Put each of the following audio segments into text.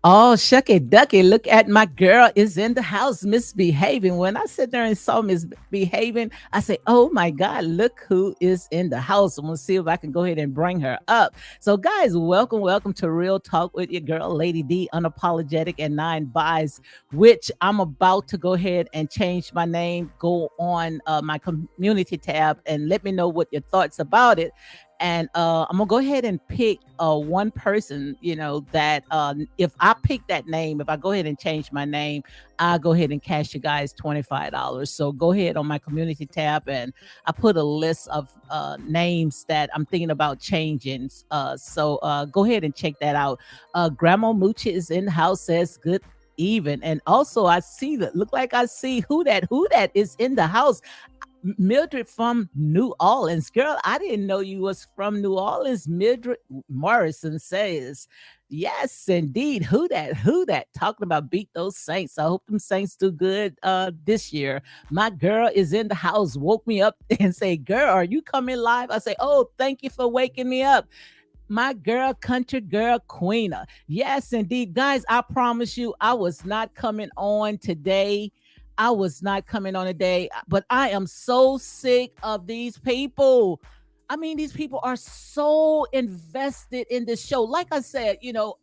Oh, shucky ducky. Look at my girl is in the house misbehaving. When I sit there and saw misbehaving, I say, oh my God, look who is in the house. I'm gonna see if I can go ahead and bring her up. So, guys, welcome to Real Talk with your girl, Lady D, unapologetic and nine buys, which I'm about to go ahead and change my name. Go on my community tab and let me know what your thoughts about it. And I'm gonna go ahead and pick one person, that if I pick that name, if I go ahead and change my name, I'll go ahead and cash you guys $25. So go ahead on my community tab, and I put a list of names that I'm thinking about changing. So go ahead and check that out. Grandma Moochie is in the house, says good even. And also I see that look like I see who that is in the house. Mildred from New Orleans. Girl, I didn't know you was from New Orleans. Mildred Morrison says, yes, indeed. Who that? Talking about beat those Saints. I hope them Saints do good this year. My girl is in the house, woke me up and say, girl, are you coming live? I say, oh, thank you for waking me up. My girl, country girl, Queena. Yes, indeed. Guys, I promise you, I was not coming on today. I was not coming on today, but I am so sick of these people. I mean, these people are so invested in this show. Like I said,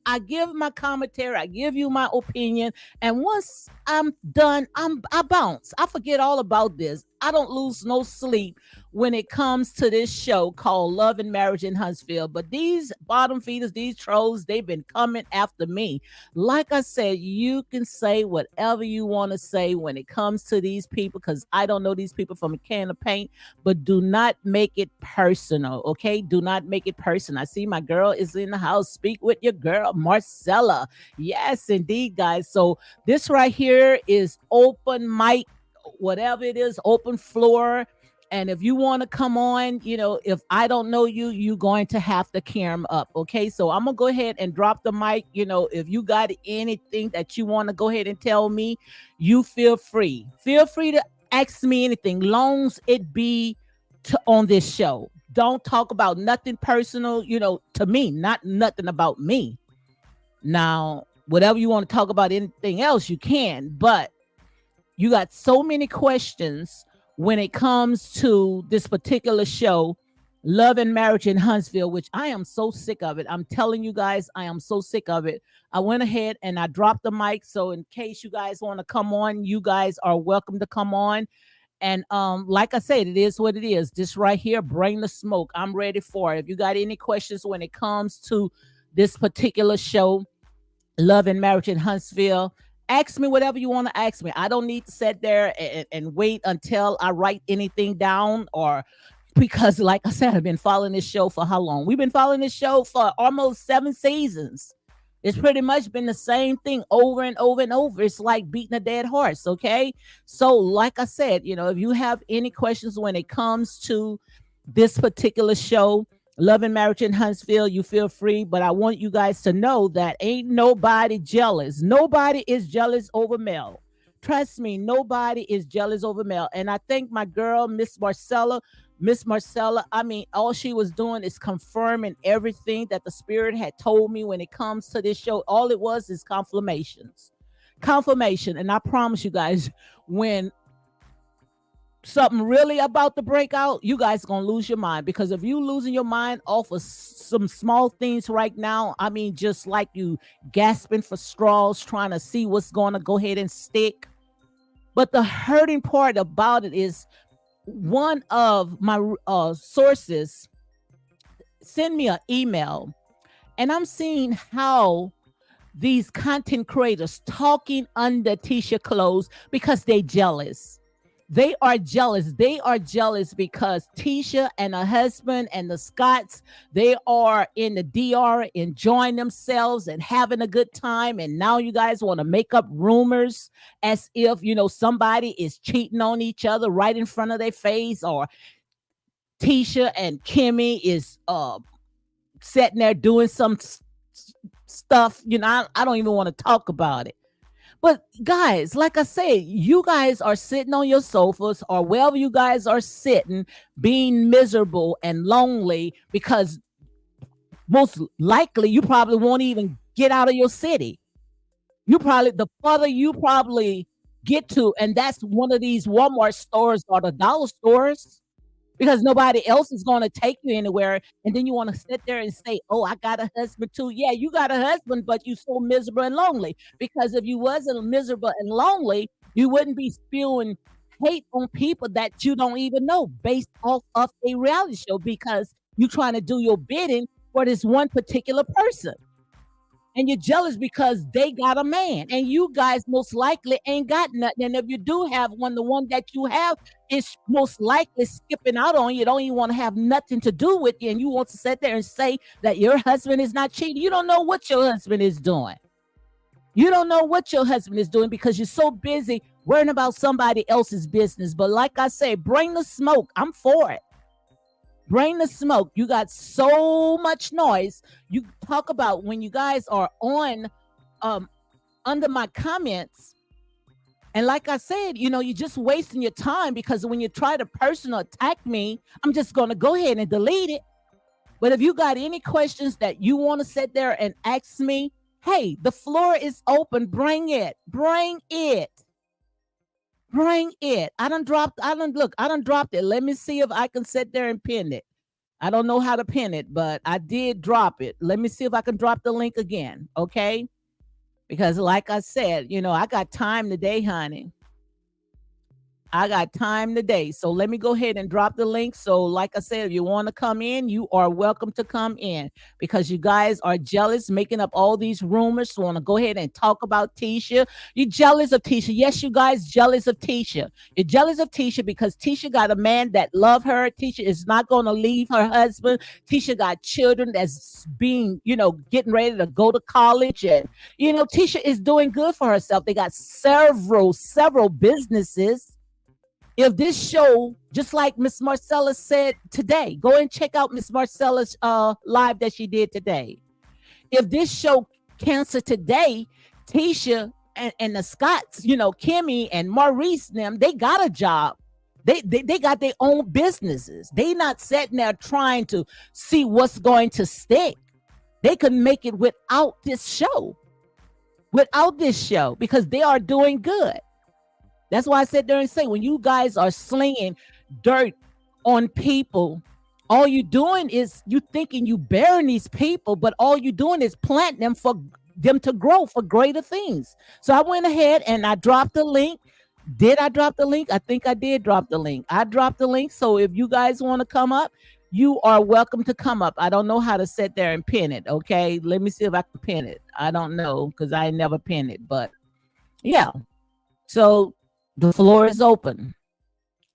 I give my commentary, I give you my opinion, and once I'm done, I bounce. I forget all about this. I don't lose no sleep when it comes to this show called Love and Marriage in Huntsville. But these bottom feeders, these trolls, they've been coming after me. Like I said, you can say whatever you want to say when it comes to these people, because I don't know these people from a can of paint, but do not make it personal, okay? Do not make it personal. I see my girl is in the house. Speak with your girl, Marcella. Yes, indeed, guys. So this right here is open mic, whatever it is, open floor. And if you want to come on, if I don't know you, you're going to have to cam up. Okay. So I'm going to go ahead and drop the mic. If you got anything that you want to go ahead and tell me, you feel free. Feel free to ask me anything, long as it be on this show. Don't talk about nothing personal, to me, not nothing about me. Now, whatever you want to talk about, anything else, you can, but you got so many questions when it comes to this particular show, Love and Marriage in Huntsville, which I am so sick of it. I'm telling you guys, I am so sick of it. I went ahead and I dropped the mic. So in case you guys want to come on, you guys are welcome to come on. And like I said, it is what it is. This right here, bring the smoke. I'm ready for it. If you got any questions when it comes to this particular show, Love and Marriage in Huntsville, ask me whatever you want to ask me. I don't need to sit there and wait until I write anything down, or because, like I said, I've been following this show for how long? We've been following this show for almost 7 seasons. It's pretty much been the same thing over and over and over. It's like beating a dead horse. Okay. So, like I said, if you have any questions when it comes to this particular show, Love and Marriage in Huntsville, you feel free. But I want you guys to know that ain't nobody jealous. Nobody is jealous over Mel. Trust me, nobody is jealous over Mel. And I think my girl, Miss Marcella, I mean, all she was doing is confirming everything that the Spirit had told me when it comes to this show. All it was is confirmations. Confirmation. And I promise you guys, when something really about to break out, you guys are gonna lose your mind. Because if you losing your mind off of some small things right now, I mean, just like you gasping for straws, trying to see what's gonna go ahead and stick. But the hurting part about it is, one of my sources send me an email, and I'm seeing how these content creators talking under Tisha clothes because they jealous. They are jealous. They are jealous because Tisha and her husband and the Scotts, they are in the DR enjoying themselves and having a good time. And now you guys want to make up rumors as if, somebody is cheating on each other right in front of their face, or Tisha and Kimmy is sitting there doing some stuff. I don't even want to talk about it. But guys, like I said, you guys are sitting on your sofas or wherever you guys are sitting, being miserable and lonely because most likely you probably won't even get out of your city. The further you probably get to, and that's one of these Walmart stores or the dollar stores, because nobody else is going to take you anywhere. And then you want to sit there and say, oh, I got a husband too. Yeah, you got a husband, but you so miserable and lonely. Because if you wasn't miserable and lonely, you wouldn't be spewing hate on people that you don't even know based off of a reality show, because you're trying to do your bidding for this one particular person. And you're jealous because they got a man, and you guys most likely ain't got nothing. And if you do have one, the one that you have is most likely skipping out on you. Don't even want to have nothing to do with you, and you want to sit there and say that your husband is not cheating. You don't know what your husband is doing. You don't know what your husband is doing because you're so busy worrying about somebody else's business. But like I say, bring the smoke. I'm for it. Bring the smoke. You got so much noise. You talk about when you guys are on under my comments. And like I said, you're just wasting your time, because when you try to personal attack me, I'm just going to go ahead and delete it. But if you got any questions that you want to sit there and ask me, hey, the floor is open. Bring it. Bring it. Bring it. I done dropped it. Let me see if I can sit there and pin it. I don't know how to pin it, but I did drop it. Let me see if I can drop the link again. Okay. Because like I said, I got time today, honey. I got time today. So let me go ahead and drop the link. So, like I said, if you want to come in, you are welcome to come in because you guys are jealous, making up all these rumors. So, want to go ahead and talk about Tisha. You jealous of Tisha. Yes, you guys jealous of Tisha. You're jealous of Tisha because Tisha got a man that love her. Tisha is not going to leave her husband. Tisha got children that's being, getting ready to go to college. And, Tisha is doing good for herself. They got several businesses. If this show, just like Miss Marcella said today, go and check out Miss Marcella's live that she did today. If this show canceled today, Tisha and the Scotts, Kimmy and Maurice, them, they got a job. They got their own businesses. They not sitting there trying to see what's going to stick. They could make it without this show. Because they are doing good. That's why I sit there and say, when you guys are slinging dirt on people, all you doing is you thinking you burying these people, but all you doing is planting them for them to grow for greater things. So I went ahead and I dropped the link. Did I drop the link? I think I did drop the link. I dropped the link. So if you guys want to come up, you are welcome to come up. I don't know how to sit there and pin it. Okay. Let me see if I can pin it. I don't know because I never pin it, but yeah. So the floor is open.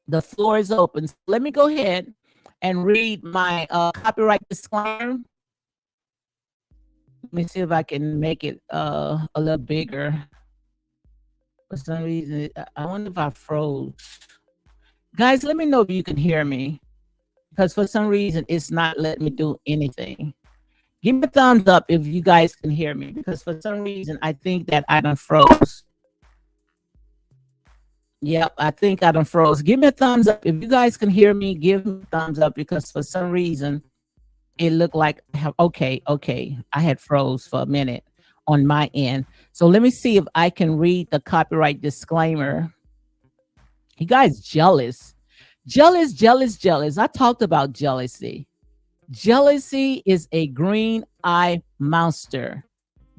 The floor is open. So let me go ahead and read my copyright disclaimer. Let me see if I can make it a little bigger. For some reason, I wonder if I froze. Guys, let me know if you can hear me. Because for some reason, it's not letting me do anything. Give me a thumbs up if you guys can hear me. Because for some reason, I think that I done froze. Yep, I think I done froze. Give me a thumbs up. If you guys can hear me, give me a thumbs up because for some reason, it looked like, okay. I had froze for a minute on my end. So let me see if I can read the copyright disclaimer. You guys jealous. Jealous. I talked about jealousy. Jealousy is a green eye monster.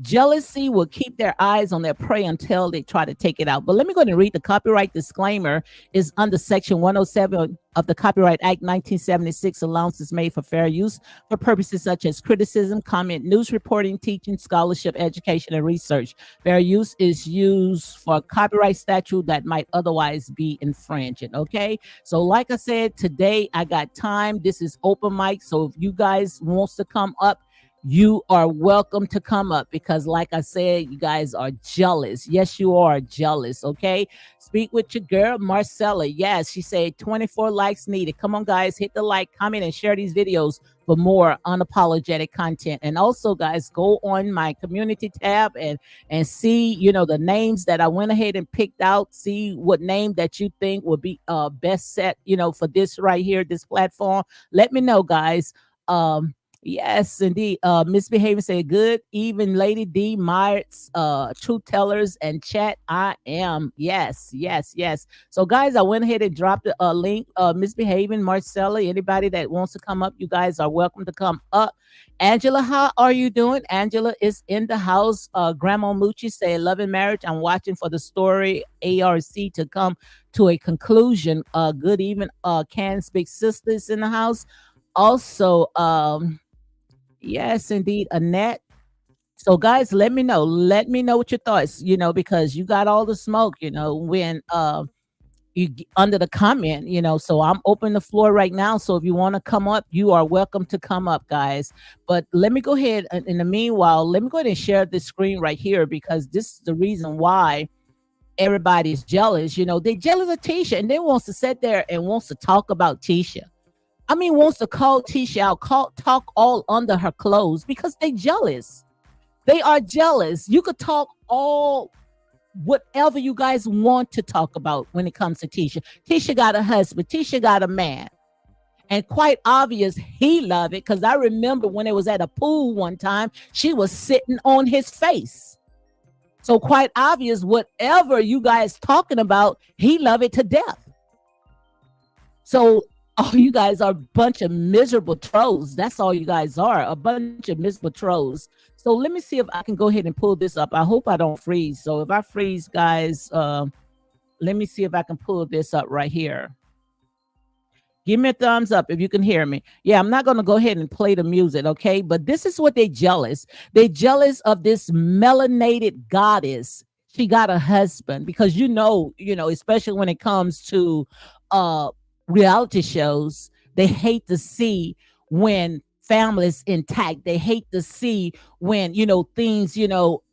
Jealousy will keep their eyes on their prey until they try to take it out. But let me go ahead and read the copyright disclaimer. Is under Section 107 of the Copyright Act 1976. Allowances made for fair use for purposes such as criticism, comment, news reporting, teaching, scholarship, education, and research. Fair use is used for copyright statute that might otherwise be infringing. Okay. So like I said, today I got time. This is open mic. So if you guys wants to come up, you are welcome to come up because like I said, you guys are jealous. Yes, you are jealous. Okay. Speak with your girl, Marcella. Yes, she said 24 likes needed. Come on, guys, hit the like, comment, and share these videos for more unapologetic content. And also, guys, go on my community tab and see, the names that I went ahead and picked out. See what name that you think would be best set, for this right here, this platform. Let me know, guys. Yes, indeed. MsBehaven said, good even Lady D, Myers, Truth Tellers, and chat. I am. Yes. So, guys, I went ahead and dropped a link. MsBehaven, Marcella, anybody that wants to come up, you guys are welcome to come up. Angela, how are you doing? Angela is in the house. Grandma Mucci said, loving marriage. I'm watching for the story ARC to come to a conclusion. Good evening. Can's big sisters in the house. Also, yes, indeed, Annette. So, guys, let me know what your thoughts, because you got all the smoke, when you under the comment, so I'm open the floor right now. So if you want to come up, you are welcome to come up, guys. But let me go ahead in the meanwhile, let me go ahead and share this screen right here because this is the reason why everybody's jealous. They're jealous of Tisha and they wants to sit there and wants to talk about Tisha. Wants to call Tisha out, talk all under her clothes because they jealous. They are jealous. You could talk all whatever you guys want to talk about when it comes to Tisha. Tisha got a husband. Tisha got a man. And quite obvious, he loved it because I remember when it was at a pool one time, she was sitting on his face. So quite obvious, whatever you guys talking about, he loved it to death. So you guys are a bunch of miserable trolls. That's all you guys are, a bunch of miserable trolls. So let me see if I can go ahead and pull this up. I hope I don't freeze. So if I freeze, guys, let let me see if I can pull this up right here. Give me a thumbs up if you can hear me. Yeah, I'm not going to go ahead and play the music, okay? But this is what they jealous. They jealous of this melanated goddess. She got a husband because especially when it comes to uh reality shows, they hate to see when families intact. They hate to see when things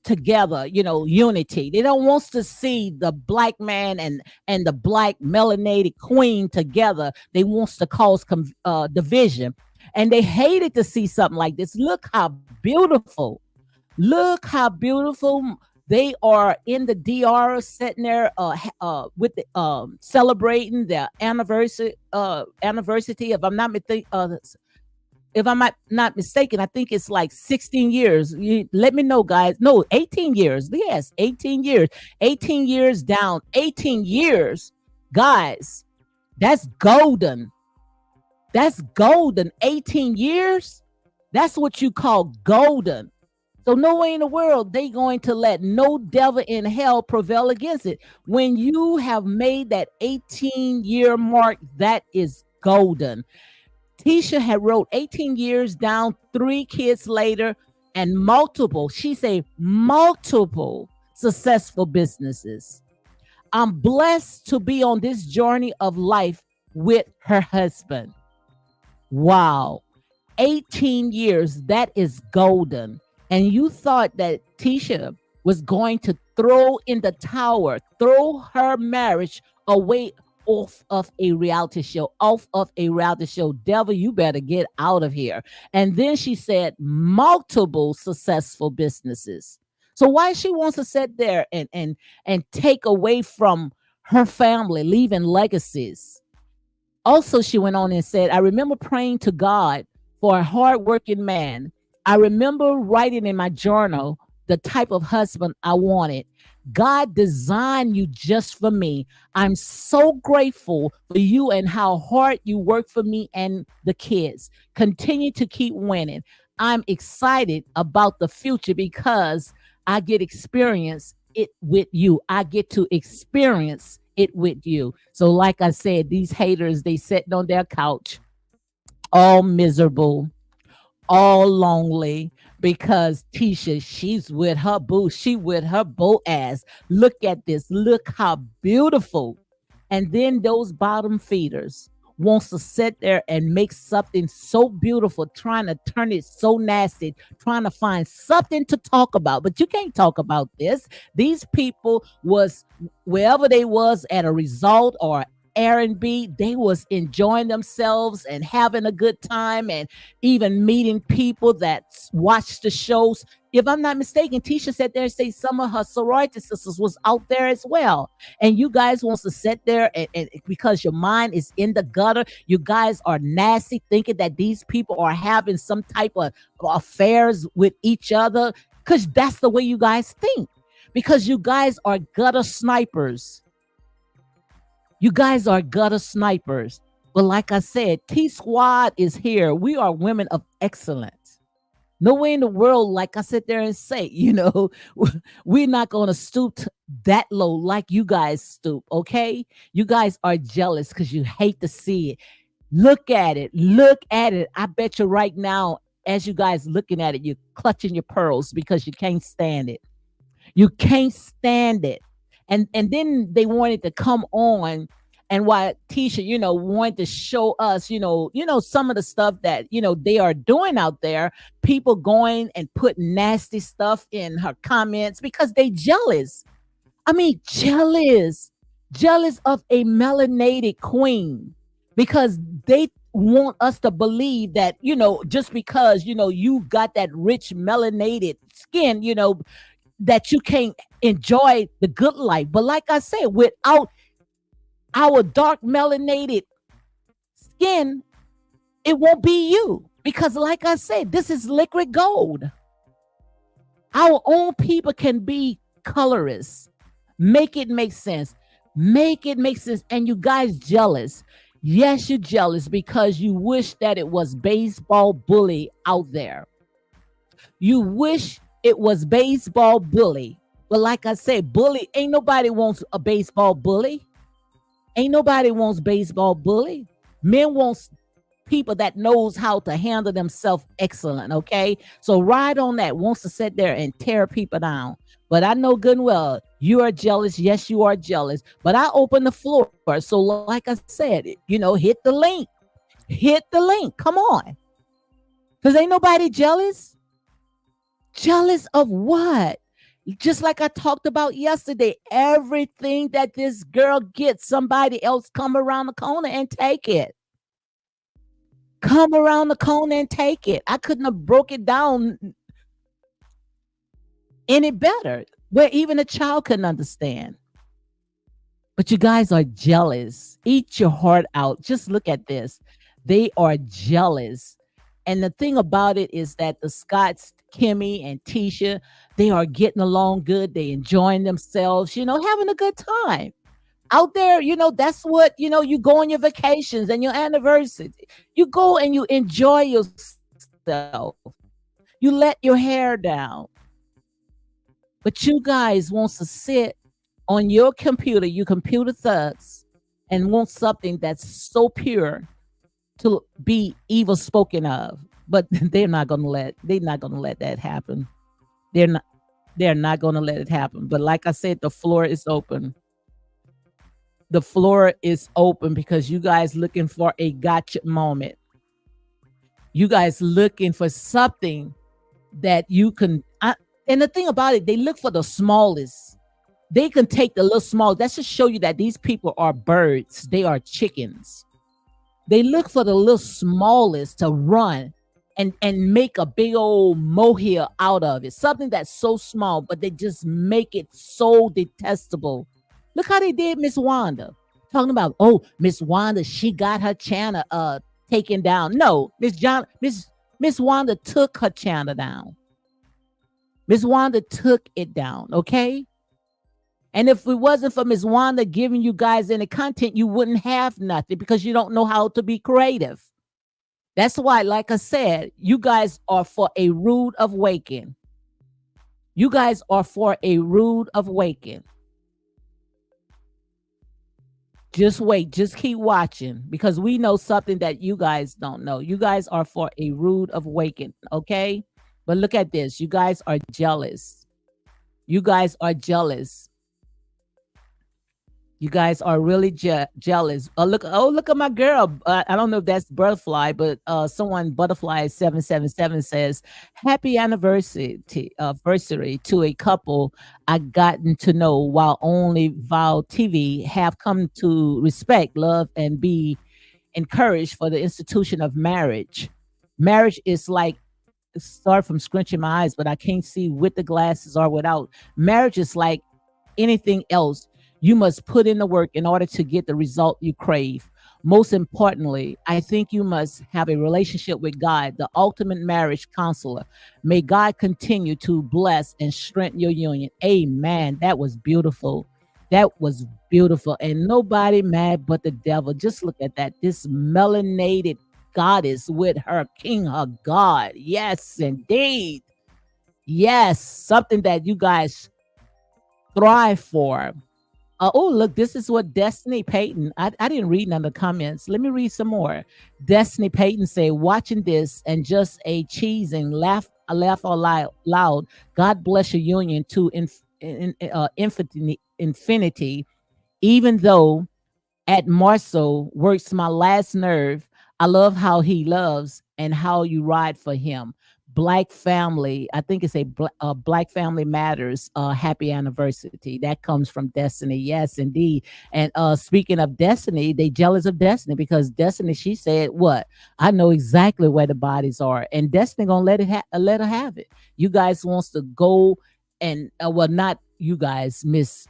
together, unity. They don't want to see the black man and the black melanated queen together. They wants to cause division, and they hated to see something like this. Look how beautiful. Look how beautiful they are in the DR, sitting there with the celebrating their anniversary. If I'm not mistaken, I think it's like 16 years. Let me know, guys. No, 18 years. Yes, 18 years. 18 years down. 18 years, guys. That's golden. That's golden. 18 years. That's what you call golden. So no way in the world they going to let no devil in hell prevail against it. When you have made that 18-year mark, that is golden. Tisha had wrote 18 years down, 3 kids later, and multiple successful businesses. I'm blessed to be on this journey of life with her husband. Wow. 18 years, that is golden. And you thought that Tisha was going to throw in the towel, throw her marriage away off of a reality show. Devil, you better get out of here. And then she said multiple successful businesses. So why she wants to sit there and take away from her family, leaving legacies? Also, she went on and said, I remember praying to God for a hardworking man. I remember writing in my journal the type of husband I wanted. God designed you just for me. I'm so grateful for you and how hard you work for me and the kids. Continue to keep winning. I'm excited about the future because I get experience it with you. I get to experience it with you. So like I said, these haters, they sitting on their couch all miserable, all lonely, because Tisha, she's with her boo. She with her Boaz. Look at this. Look how beautiful. And then those bottom feeders wants to sit there and make something so beautiful, trying to turn it so nasty, trying to find something to talk about. But you can't talk about this. These people was wherever they was at a result or R&B, they was enjoying themselves and having a good time and even meeting people that watch the shows. If I'm not mistaken, Tisha sat there and say some of her sorority sisters was out there as well. And you guys wants to sit there and because your mind is in the gutter, you guys are nasty, thinking that these people are having some type of affairs with each other, because that's the way you guys think. Because you guys are gutter snipers. You guys are gutter snipers. But like I said, T Squad is here. We are women of excellence. No way in the world, like I sit there and say, we're not going to stoop that low like you guys stoop, okay? You guys are jealous because you hate to see it. Look at it. Look at it. I bet you right now, as you guys looking at it, you're clutching your pearls because you can't stand it. You can't stand it. And then they wanted to come on, and why Tisha, wanted to show us, some of the stuff that, they are doing out there, people going and putting nasty stuff in her comments because they jealous. I mean, jealous of a melanated queen, because they want us to believe that, just because, you got that rich melanated skin, that you can't enjoy the good life. But like I said, without our dark melanated skin, it won't be you. Because like I said, this is liquid gold. Our own people can be colorists. Make it make sense. Make it make sense. And you guys jealous. Yes, you're jealous because you wish that it was baseball bully out there. You wish it was baseball bully. But like I said, bully, ain't nobody wants a baseball bully. Ain't nobody wants baseball bully. Men wants people that knows how to handle themselves excellent. Okay, so ride on that. Wants to sit there and tear people down. But I know good and well you are jealous. Yes, you are jealous. But I open the floor. So like I said, hit the link. Hit the link. Come on, because ain't nobody jealous. Jealous of what? Just like I talked about yesterday, everything that this girl gets, somebody else come around the corner and take it. Come around the corner and take it. I couldn't have broke it down any better, where even a child couldn't understand. But you guys are jealous. Eat your heart out. Just look at this. They are jealous. And the thing about it is that the Scotts, Kimmy and Tisha, they are getting along good. They enjoying themselves, having a good time out there. That's what, you go on your vacations and your anniversary. You go and you enjoy yourself. You let your hair down. But you guys wants to sit on your computer, you computer thugs, and want something that's so pure to be evil spoken of. But they're not gonna let that happen. They're not they're not gonna let it happen. But like I said, the floor is open. The floor is open because you guys looking for a gotcha moment. You guys looking for something that you can and the thing about it, they look for the smallest. They can take the little small. That should show you that these people are birds. They are chickens. They look for the little smallest to run and make a big old molehill out of it. Something that's so small, but they just make it so detestable. Look how they did Miss Wanda. Talking about, oh, Miss Wanda, she got her channel taken down. No, Miss Wanda took her channel down. Miss Wanda took it down, okay? And if it wasn't for Miss Wanda giving you guys any content, you wouldn't have nothing because you don't know how to be creative. That's why, like I said, you guys are for a rude awakening. You guys are for a rude awakening. Just wait, just keep watching because we know something that you guys don't know. You guys are for a rude awakening, okay? But look at this. You guys are jealous. You guys are jealous. You guys are really jealous. Look at my girl. I don't know if that's butterfly, but someone butterfly 777 says, "Happy anniversary to a couple I gotten to know while only Val TV have come to respect, love, and be encouraged for the institution of marriage. Marriage is like." Start from scrunching my eyes, but I can't see with the glasses or without. Marriage is like anything else. You must put in the work in order to get the result you crave. Most importantly, I think you must have a relationship with God, the ultimate marriage counselor. May God continue to bless and strengthen your union. Amen. That was beautiful. That was beautiful. And nobody mad but the devil. Just look at that. This melanated goddess with her king, her God. Yes, indeed. Yes, something that you guys thrive for. Oh, look, this is what Destiny Payton. I didn't read none of the comments. Let me read some more. Destiny Payton say, watching this and just a cheesing, laugh all loud. God bless your union to infinity. Even though at Marceau works my last nerve. I love how he loves and how you ride for him. Black family, I think it's Black Family Matters. Happy anniversary. That comes from Destiny. Yes, indeed. And speaking of Destiny, they jealous of Destiny because Destiny, she said, "What? I know exactly where the bodies are," and Destiny gonna let her have it. You guys wants to go and well, not you guys, Miss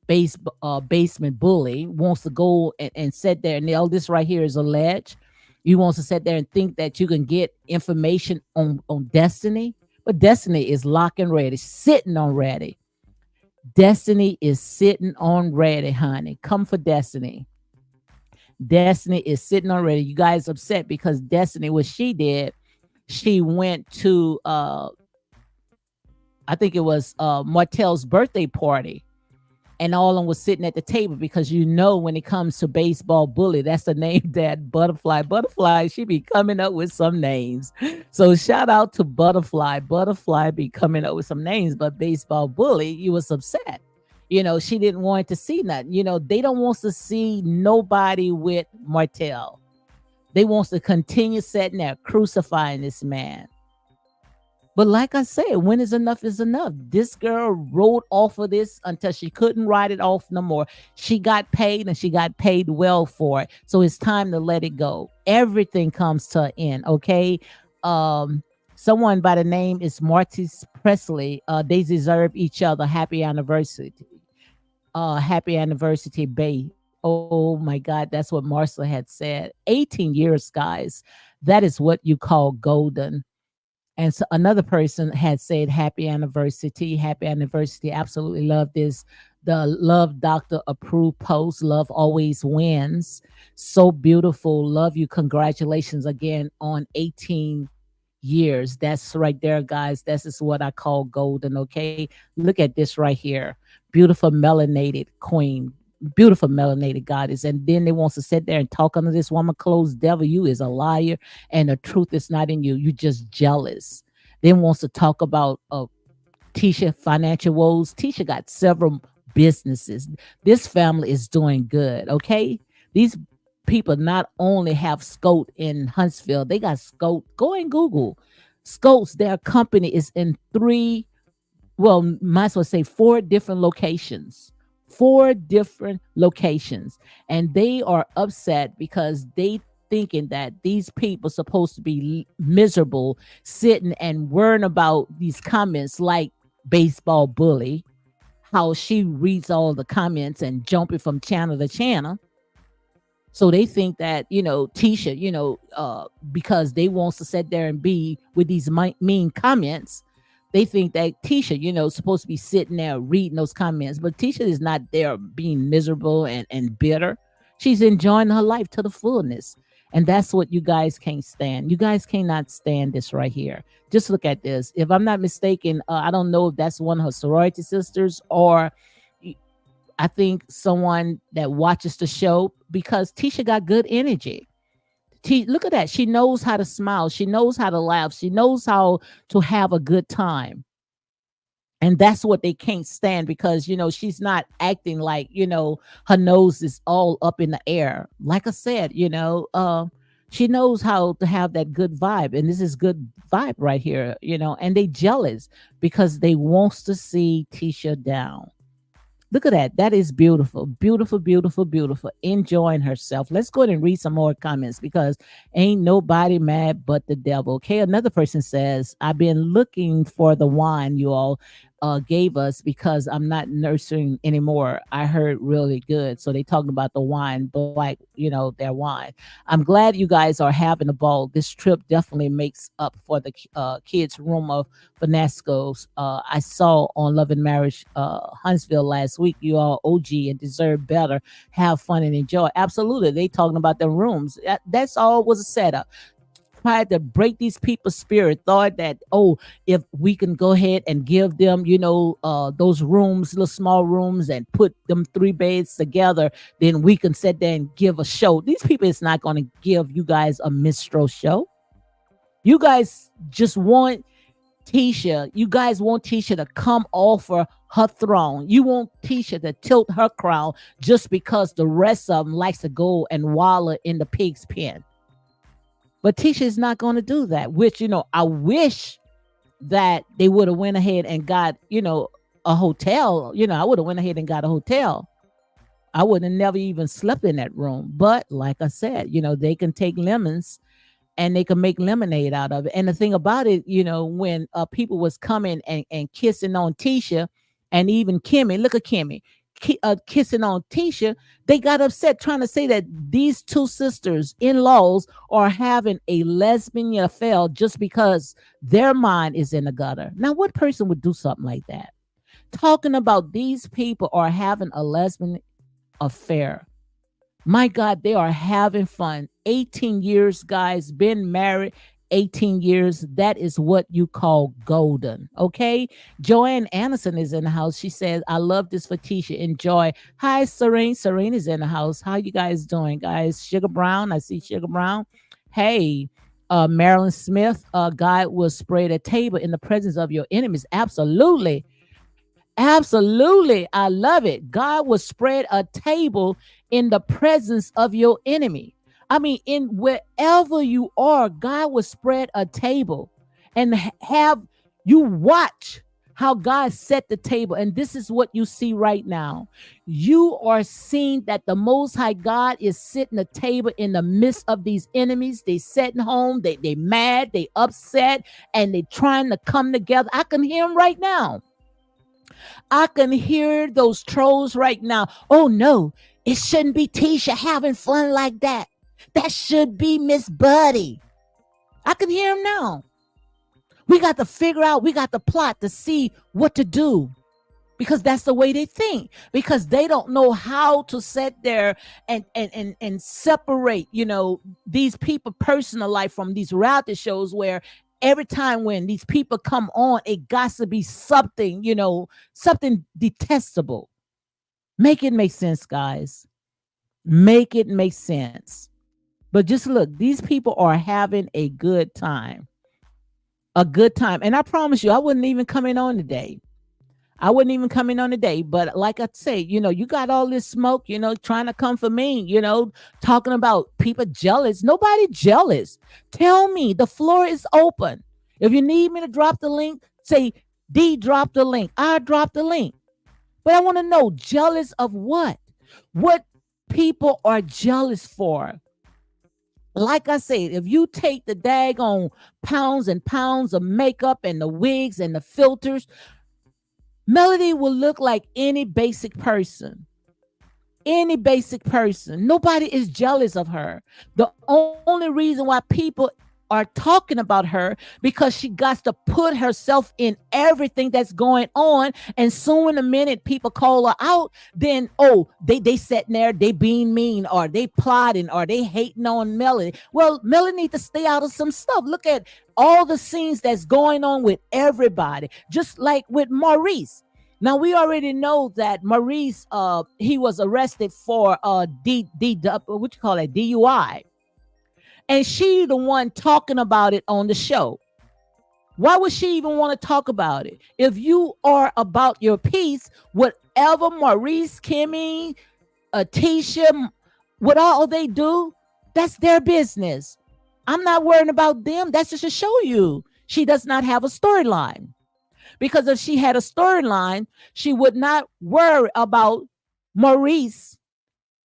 Basement Bully wants to go and sit there and this right here is alleged. You wants to sit there and think that you can get information on Destiny, but Destiny is locked and ready, sitting on ready. Destiny is sitting on ready, honey. Come for Destiny. Destiny is sitting on ready. You guys upset because Destiny, what she did, she went to I think it was Martell's birthday party, and all of them was sitting at the table because you know when it comes to baseball bully, that's the name that Butterfly. Butterfly, she be coming up with some names. So shout out to Butterfly. Butterfly be coming up with some names, but baseball bully, you was upset. She didn't want to see nothing. They don't want to see nobody with Martell. They wants to continue sitting there crucifying this man. But like I said, when is enough is enough. This girl rode off of this until she couldn't ride it off no more. She got paid and she got paid well for it. So it's time to let it go. Everything comes to an end, okay? Um, Someone by the name is Martis Presley. They deserve each other. Happy anniversary. Happy anniversary, Bay. Oh my God, that's what Marcella had said. 18 years, guys. That is what you call golden. And so another person had said, happy anniversary, happy anniversary. Absolutely love this. The Love Doctor approved post. Love always wins. So beautiful. Love you. Congratulations again on 18 years. That's right there, guys. This is what I call golden. Okay. Look at this right here. Beautiful melanated queen. Beautiful melanated goddess. And then they wants to sit there and talk under this woman clothes. Devil, you is a liar, and the truth is not in you. You just jealous. Then wants to talk about Tisha financial woes. Tisha got several businesses. This family is doing good. Okay. These people not only have Scout in Huntsville, they got Scout. Go and Google Scout's. Their company is in three, well, might as well say four different locations. Four different locations. And they are upset because they thinking that these people supposed to be miserable, sitting and worrying about these comments like baseball bully, how she reads all the comments and jumping from channel to channel. So they think that, Tisha, because they wants to sit there and be with these mean comments, they think that Tisha, supposed to be sitting there reading those comments. But Tisha is not there being miserable and bitter. She's enjoying her life to the fullness. And that's what you guys can't stand. You guys cannot stand this right here. Just look at this. If I'm not mistaken, I don't know if that's one of her sorority sisters or I think someone that watches the show, because Tisha got good energy. Look at that. She knows how to smile. She knows how to laugh. She knows how to have a good time. And that's what they can't stand because, she's not acting like, her nose is all up in the air. Like I said, she knows how to have that good vibe. And this is good vibe right here, and they jealous because they wants to see Tisha down. Look at that. That is beautiful. Beautiful, beautiful, beautiful. Enjoying herself. Let's go ahead and read some more comments because ain't nobody mad but the devil. Okay. Another person says, I've been looking for the wine you all gave us because I'm not nursing anymore. I heard really good. So they talking about the wine, black, their wine. I'm glad you guys are having a ball. This trip definitely makes up for the kids' room of finascos. I saw on Love and Marriage Huntsville last week. You all OG and deserve better. Have fun and enjoy. Absolutely. They talking about the rooms. That's all was a setup. Tried to break these people's spirit, thought that, oh, if we can go ahead and give them, those rooms, little small rooms, and put them three beds together, then we can sit there and give a show. These people is not going to give you guys a minstrel show. You guys just want Tisha, you guys want Tisha to come off her throne. You want Tisha to tilt her crown just because the rest of them likes to go and wallow in the pig's pen. But Tisha is not going to do that, which, I wish that they would have went ahead and got, a hotel. I would have went ahead and got a hotel. I would have never even slept in that room. But like I said, they can take lemons and they can make lemonade out of it. And the thing about it, when people was coming and kissing on Tisha and even Kimmy, look at Kimmy, kissing on Tisha, they got upset trying to say that these two sisters in-laws are having a lesbian affair just because their mind is in the gutter. Now, what person would do something like that? Talking about these people are having a lesbian affair. My God, they are having fun. 18 years, guys, been married 18 years, that is what you call golden. Okay. Joanne Anderson is in the house. She says, I love this for Tisha. Enjoy. Hi, Serene. Serene is in the house. How you guys doing, guys? Sugar Brown. I see Sugar Brown. Hey, Marilyn Smith, God will spread a table in the presence of your enemies. Absolutely. Absolutely. I love it. God will spread a table in the presence of your enemy. I mean, in wherever you are, God will spread a table and have you watch how God set the table. And this is what you see right now. You are seeing that the Most High God is sitting a table in the midst of these enemies. They sitting home, they mad, they upset, and they trying to come together. I can hear them right now. I can hear those trolls right now. Oh no, it shouldn't be Tisha having fun like that. That should be Miss Buddy. I can hear him now. We got to figure out, we got to plot to see what to do. Because that's the way they think. Because they don't know how to sit there and separate, these people personal life from these reality shows where every time when these people come on, it got to be something, something detestable. Make it make sense, guys. Make it make sense. But just look, these people are having a good time. A good time. And I promise you, I wouldn't even come in on today. But like I say, you got all this smoke, trying to come for me, talking about people jealous. Nobody jealous. Tell me, the floor is open. If you need me to drop the link, say, D, drop the link. I drop the link. But I want to know, jealous of what? What people are jealous for? Like I said, if you take the daggone pounds and pounds of makeup and the wigs and the filters, Melody will look like any basic person. Any basic person. Nobody is jealous of her. The only reason why people are talking about her because she got to put herself in everything that's going on, and soon in a minute people call her out, then they sitting there, they being mean, or they plotting, or they hating on Melody. Well, Melody need to stay out of some stuff. Look at all the scenes that's going on with everybody, just like with Maurice. Now we already know that Maurice, he was arrested for DUI. And she the one talking about it on the show. Why would she even want to talk about it? If you are about your peace, whatever Maurice, Kimmy, Tisha, what all they do, that's their business. I'm not worrying about them. That's just to show you she does not have a storyline. Because if she had a storyline, she would not worry about Maurice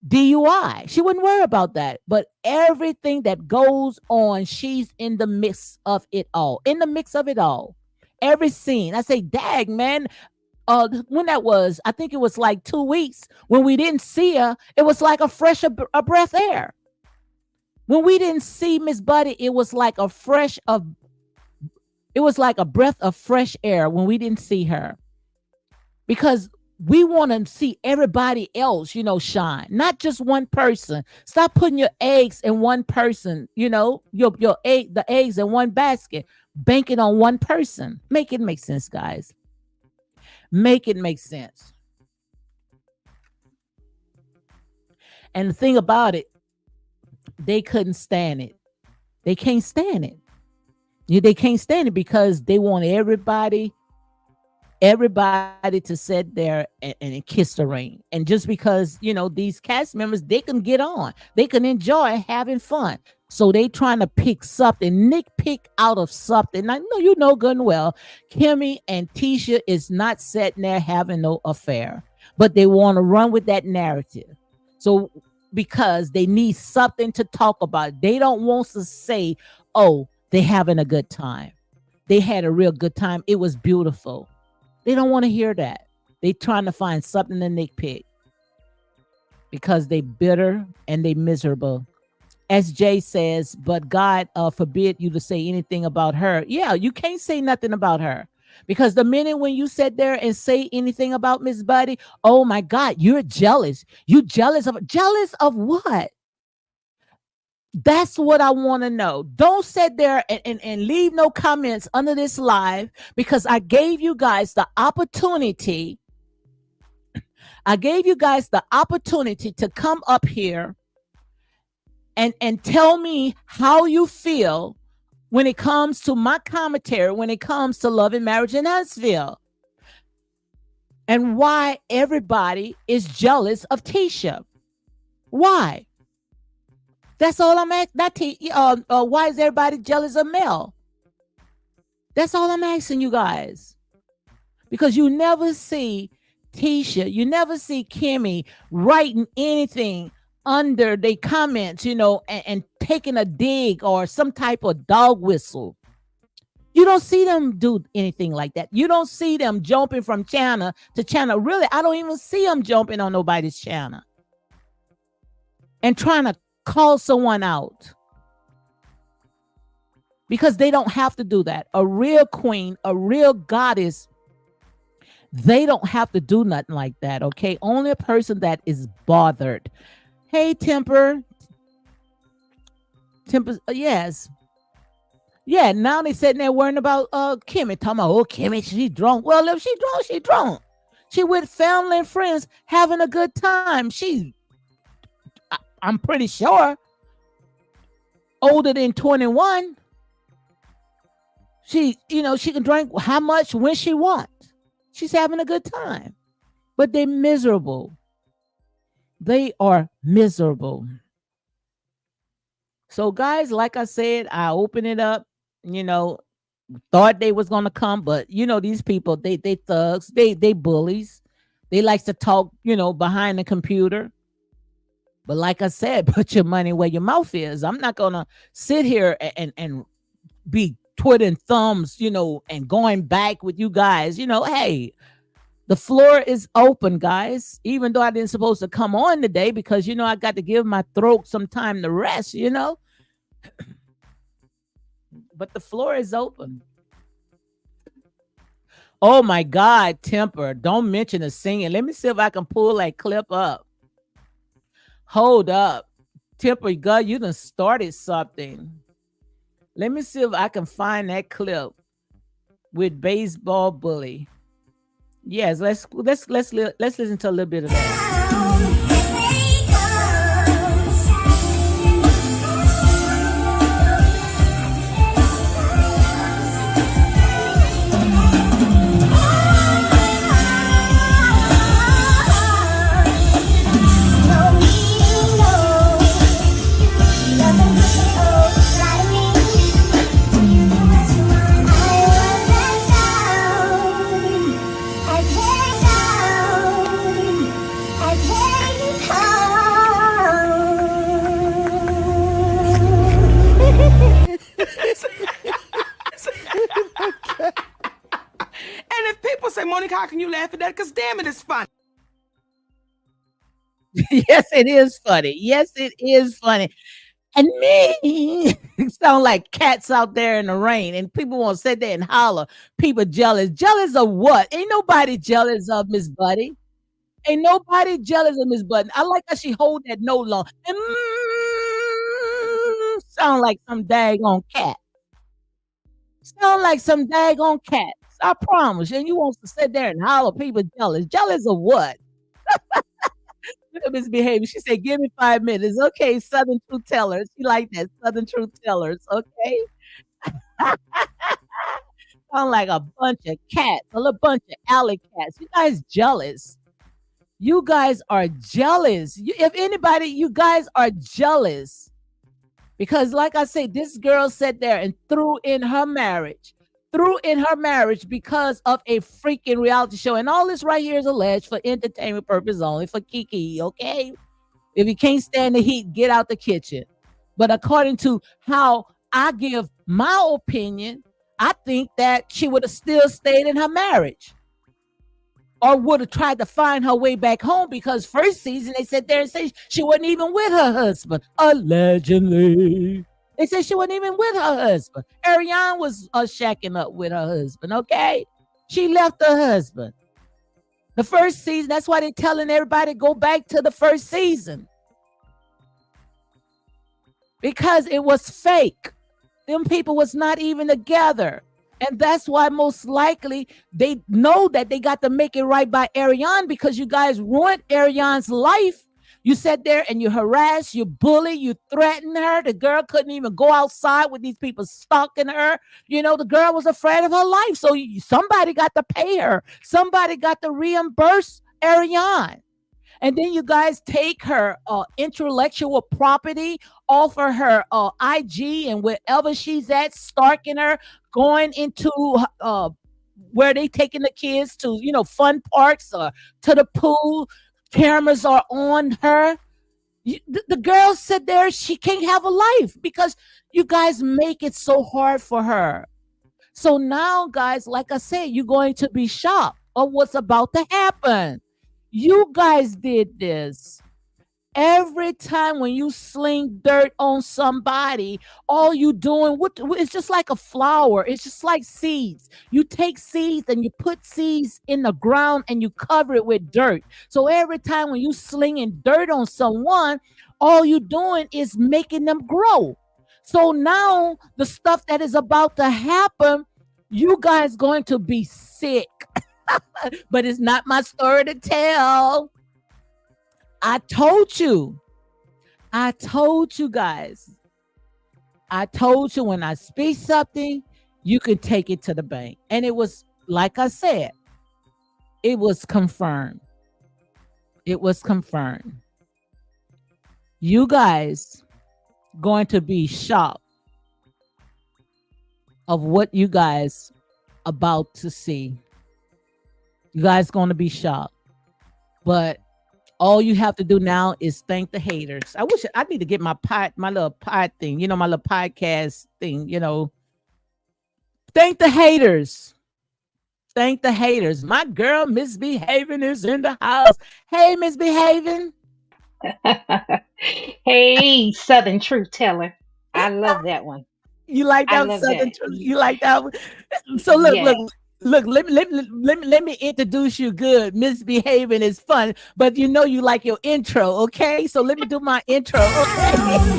DUI. She wouldn't worry about that. But everything that goes on, she's in the mix of it all. In the mix of it all. Every scene. I say, dag, man. When that was, I think it was like 2 weeks when we didn't see her. It was like a fresh a breath air. When we didn't see Miss Buddy, it was like a breath of fresh air when we didn't see her. Because we want to see everybody else, shine, not just one person. Stop putting your eggs in one person, the eggs in one basket, banking on one person. Make it make sense, guys. Make it make sense. And the thing about it, they couldn't stand it. They can't stand it. They can't stand it because they want everybody to sit there and kiss the ring. And just because, these cast members, they can get on. They can enjoy having fun. So they trying to pick something, pick out of something. I know you know good and well, Kimmy and Tisha is not sitting there having no affair. But they want to run with that narrative. So because they need something to talk about. They don't want to say, oh, they having a good time. They had a real good time. It was beautiful. They don't want to hear that. They trying to find something to nitpick because they bitter and they miserable. SJ says, but God forbid you to say anything about her. Yeah, you can't say nothing about her because the minute when you sit there and say anything about Miss Buddy, oh my God, you're jealous. You jealous of what? That's what I want to know. Don't sit there and leave no comments under this live, because I gave you guys the opportunity. I gave you guys the opportunity to come up here and tell me how you feel when it comes to my commentary, when it comes to love and marriage in Huntsville, and why everybody is jealous of Tisha. Why? That's all I'm asking. Why is everybody jealous of Mel? That's all I'm asking you guys. Because you never see Tisha, you never see Kimmy writing anything under their comments, and taking a dig or some type of dog whistle. You don't see them do anything like that. You don't see them jumping from channel to channel. Really, I don't even see them jumping on nobody's channel and trying to call someone out, because they don't have to do that. A real queen, a real goddess, they don't have to do nothing like that, okay? Only a person that is bothered. Hey, Temper, yes. Yeah, now they sitting there worrying about Kimmy, talking about, oh, Kimmy, she drunk. Well, if she drunk, she drunk. She with family and friends having a good time. I'm pretty sure, older than 21. She can drink how much when she wants. She's having a good time. But they're miserable. They are miserable. So, guys, like I said, I open it up, thought they was gonna come, but these people, they thugs, they bullies. They like to talk, behind the computer. But like I said, put your money where your mouth is. I'm not gonna sit here and be twiddling thumbs, and going back with you guys. Hey, the floor is open, guys. Even though I didn't supposed to come on today, because I got to give my throat some time to rest, But the floor is open. Oh my God, Temper. Don't mention the singing. Let me see if I can pull that clip up. Hold up. Temper, God, you done started something. Let me see if I can find that clip with Baseball Bully. Yes, let's listen to a little bit of that. And if people say, Monica, how can you laugh at that? Because damn it, it's funny. Yes, it is funny. Yes, it is funny. And me sound like cats out there in the rain, and people won't sit there and holler. People jealous. Jealous of what? Ain't nobody jealous of Miss Buddy. Ain't nobody jealous of Miss Button. I like how she hold that note long. Sound like some daggone cat. Sound like some daggone cats. I promise. And you want to sit there and holler, people jealous. Jealous of what? Look at MsBehaven. She said, give me 5 minutes. Okay, Southern Truth Tellers. She like that. Southern Truth Tellers. Okay. Sound like a bunch of cats. A little bunch of alley cats. You guys jealous. You guys are jealous. If anybody, you guys are jealous. Because like I said, this girl sat there and threw in her marriage because of a freaking reality show. And all this right here is alleged for entertainment purpose only, for Kiki, okay? If you can't stand the heat, get out the kitchen. But according to how I give my opinion, I think that she would have still stayed in her marriage, or would have tried to find her way back home, because first season they sat there and said she wasn't even with her husband. Allegedly. They said she wasn't even with her husband. Ariane was shacking up with her husband, okay? She left her husband. The first season, that's why they're telling everybody go back to the first season. because it was fake. Them people was not even together. And that's why most likely they know that they got to make it right by Ariane, because you guys ruined Ariane's life. You sat there and you harassed, you bully, you threatened her. The girl couldn't even go outside with these people stalking her. You know, the girl was afraid of her life. So somebody got to pay her. Somebody got to reimburse Ariane. And then you guys take her intellectual property, offer her IG and wherever she's at, stalking her, going into where they taking the kids to, fun parks or to the pool. Cameras are on her. The girl said there she can't have a life because you guys make it so hard for her. So now, guys, like I said, you're going to be shocked of what's about to happen. You guys did this. Every time when you sling dirt on somebody, all you doing, it's just like a flower. It's just like seeds. You take seeds and you put seeds in the ground and you cover it with dirt. So every time when you slinging dirt on someone, all you doing is making them grow. So now the stuff that is about to happen, you guys going to be sick. But it's not my story to tell. I told you. I told you guys. I told you when I speak something, you can take it to the bank. And it was, like I said, it was confirmed. It was confirmed. You guys going to be shocked of what you guys about to see. You guys going to be shocked. But all you have to do now is thank the haters. I need to get my little pod thing, my little podcast thing, Thank the haters. Thank the haters. My girl, MsBehaven, is in the house. Hey, MsBehaven. Hey, Southern Truth Teller. I love that one. You like I that love Southern that. truth? You like that one? So look. Yes. Look, let me introduce you good. MsBehaven is fun, but you like your intro, okay? So let me do my intro, okay?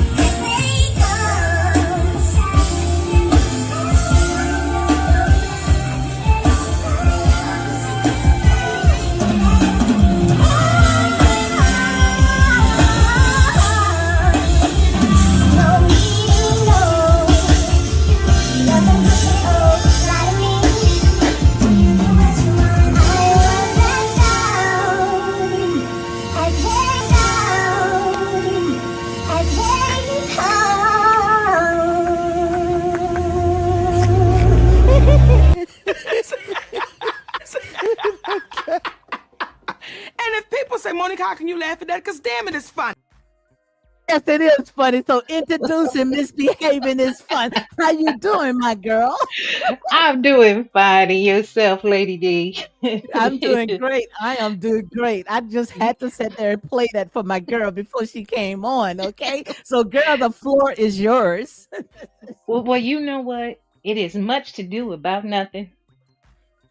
And if people say, Monica, how can you laugh at that? Because damn it, it's funny. Yes, it is funny. So introducing MsBehaven is fun. How you doing, my girl? I'm doing fine. And yourself, Lady D. I'm doing great. I am doing great. I just had to sit there and play that for my girl before she came on. Okay. So, girl, the floor is yours. Well, you know what? It is much to do about nothing.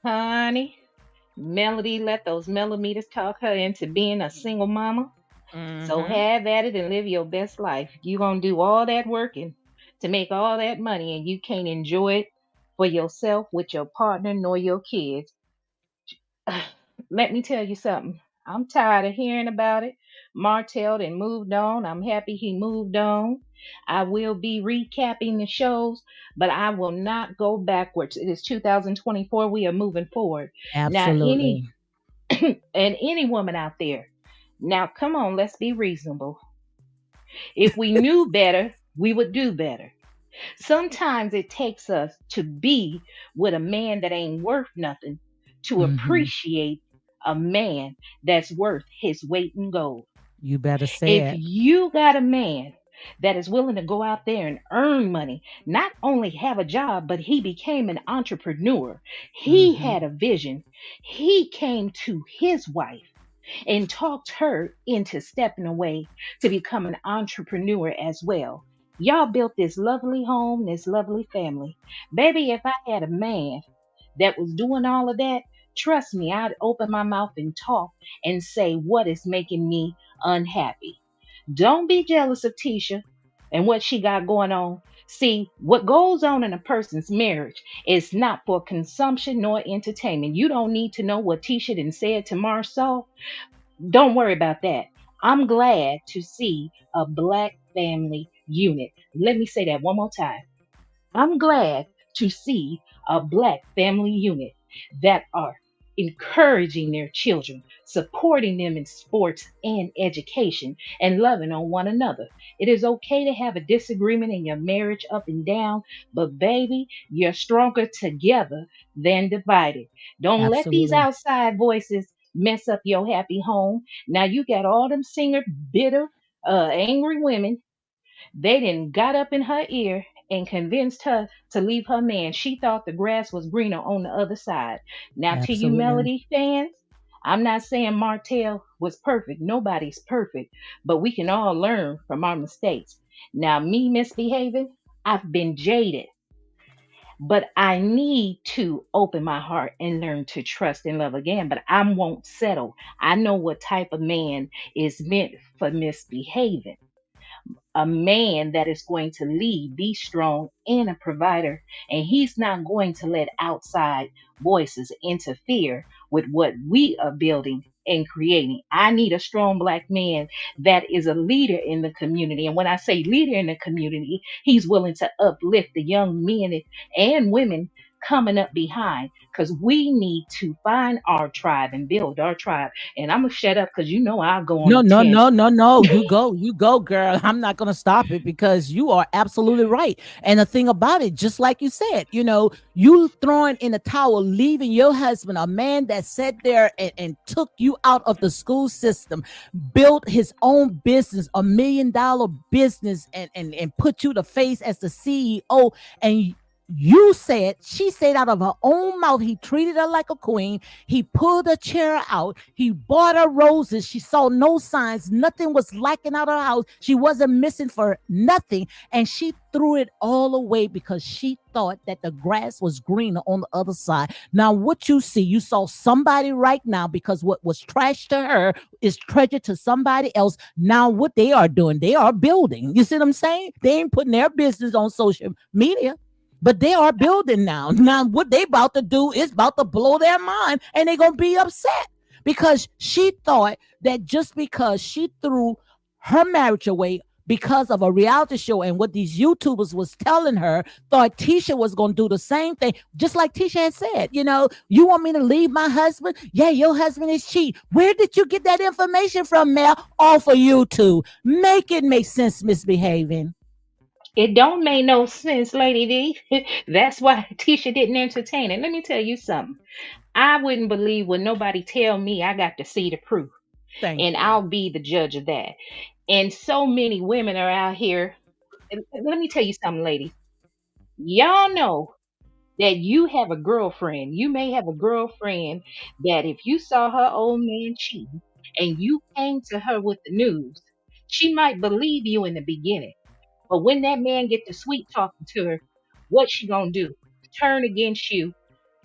Honey, Melody let those millimeters talk her into being a single mama. So Mm-hmm. have at it and live your best life. You gonna do all that working to make all that money and you can't enjoy it for yourself with your partner nor your kids. Let me tell you something. I'm tired of hearing about it. Martell and moved on. I'm happy he moved on. I will be recapping the shows, but I will not go backwards. It is 2024. We are moving forward. Now, Absolutely. any woman out there, now come on, let's be reasonable. If we knew better, we would do better. Sometimes it takes us to be with a man that ain't worth nothing to Mm-hmm. appreciate a man that's worth his weight in gold. You better say If it. you got a man that is willing to go out there and earn money, not only have a job, but he became an entrepreneur, he Mm-hmm. had a vision, he came to his wife and talked her into stepping away to become an entrepreneur as well. Y'all built this lovely home, this lovely family. Baby, if I had a man that was doing all of that, trust me, I'd open my mouth and talk and say what is making me unhappy. Don't be jealous of Tisha. and what she got going on. See, what goes on in a person's marriage is not for consumption nor entertainment. You don't need to know what Tisha done said to Marceau. Don't worry about that. I'm glad to see a black family unit. Let me say that one more time. I'm glad to see a black family unit that are encouraging their children, supporting them in sports and education, and loving on one another. It is okay to have a disagreement in your marriage up and down, but baby, you're stronger together than divided. Don't let these Absolutely. outside voices mess up your happy home. Now you got all them singer, bitter, angry women they then got up in her ear and convinced her to leave her man. She thought the grass was greener on the other side. Now, to you Absolutely. Melody fans, I'm not saying Martell was perfect. Nobody's perfect, but we can all learn from our mistakes. Now, me misbehaving, I've been jaded, but I need to open my heart and learn to trust and love again. But I won't settle. I know what type of man is meant for misbehaving, a man that is going to lead, be strong, and a provider. And he's not going to let outside voices interfere with what we are building and creating. I need a strong black man that is a leader in the community. And when I say leader in the community, he's willing to uplift the young men and women coming up behind because we need to find our tribe and build our tribe. And I'm going to shut up because you know I'll go on No, a no, no, tangent. no, no. You go, girl. I'm not going to stop it because you are absolutely right. And the thing about it, just like you said, you throwing in the towel, leaving your husband, a man that sat there and took you out of the school system, built his own business, $1 million business, and put you to face as the CEO. And she said out of her own mouth, he treated her like a queen. He pulled a chair out. He bought her roses. She saw no signs. Nothing was lacking out of her house. She wasn't missing for nothing. And she threw it all away because she thought that the grass was greener on the other side. Now, what you saw somebody right now because what was trash to her is treasure to somebody else. Now, what they are doing, they are building. You see what I'm saying? They ain't putting their business on social media. But they are building now. Now, what they about to do is about to blow their mind, and they're gonna be upset because she thought that just because she threw her marriage away because of a reality show and what these YouTubers was telling her, thought Tisha was gonna do the same thing. Just like Tisha had said, you want me to leave my husband? Yeah, your husband is cheat. Where did you get that information from, Mel? Off of YouTube. Make it make sense, misbehaving. It don't make no sense, Lady D. That's why Tisha didn't entertain it. Let me tell you something. I wouldn't believe when nobody tell me. I got to see the proof, Thank and you. I'll be the judge of that. And so many women are out here. And let me tell you something, ladies. Y'all know that you have a girlfriend. You may have a girlfriend that if you saw her old man cheating and you came to her with the news, she might believe you in the beginning. But when that man get to sweet talking to her, what she gonna do? Turn against you,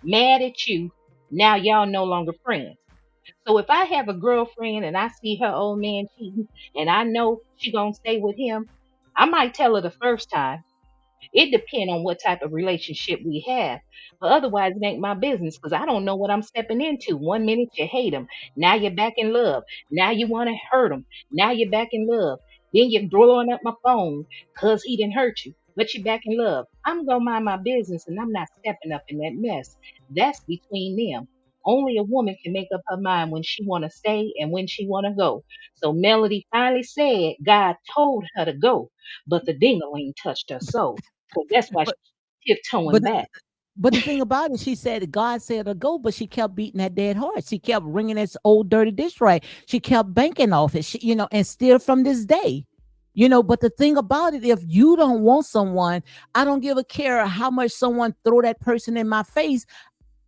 mad at you. Now y'all no longer friends. So if I have a girlfriend and I see her old man cheating and I know she gonna stay with him, I might tell her the first time. It depends on what type of relationship we have. But otherwise, it ain't my business because I don't know what I'm stepping into. One minute you hate him. Now you're back in love. Now you want to hurt him. Now you're back in love. Then you're blowing up my phone because he didn't hurt you. But you're back in love. I'm going to mind my business and I'm not stepping up in that mess. That's between them. Only a woman can make up her mind when she want to stay and when she want to go. So Melody finally said God told her to go, but the dingling touched her soul. So that's why But she's tiptoeing but back. But the thing about it, she said God said to go, but she kept beating that dead horse. She kept ringing this old dirty dish right. She kept banking off it, and still from this day. But the thing about it, if you don't want someone, I don't give a care how much someone throw that person in my face.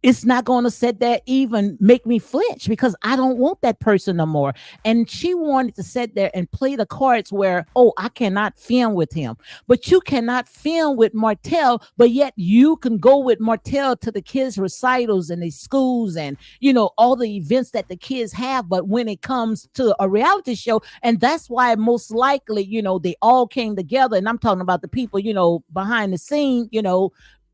it's not going to sit there even make me flinch because I don't want that person no more. And she wanted to sit there and play the cards where, oh, I cannot film with him, but you cannot film with Martell, but yet you can go with Martell to the kids' recitals and the schools and, all the events that the kids have. But when it comes to a reality show, and that's why most likely, they all came together. And I'm talking about the people, behind the scene,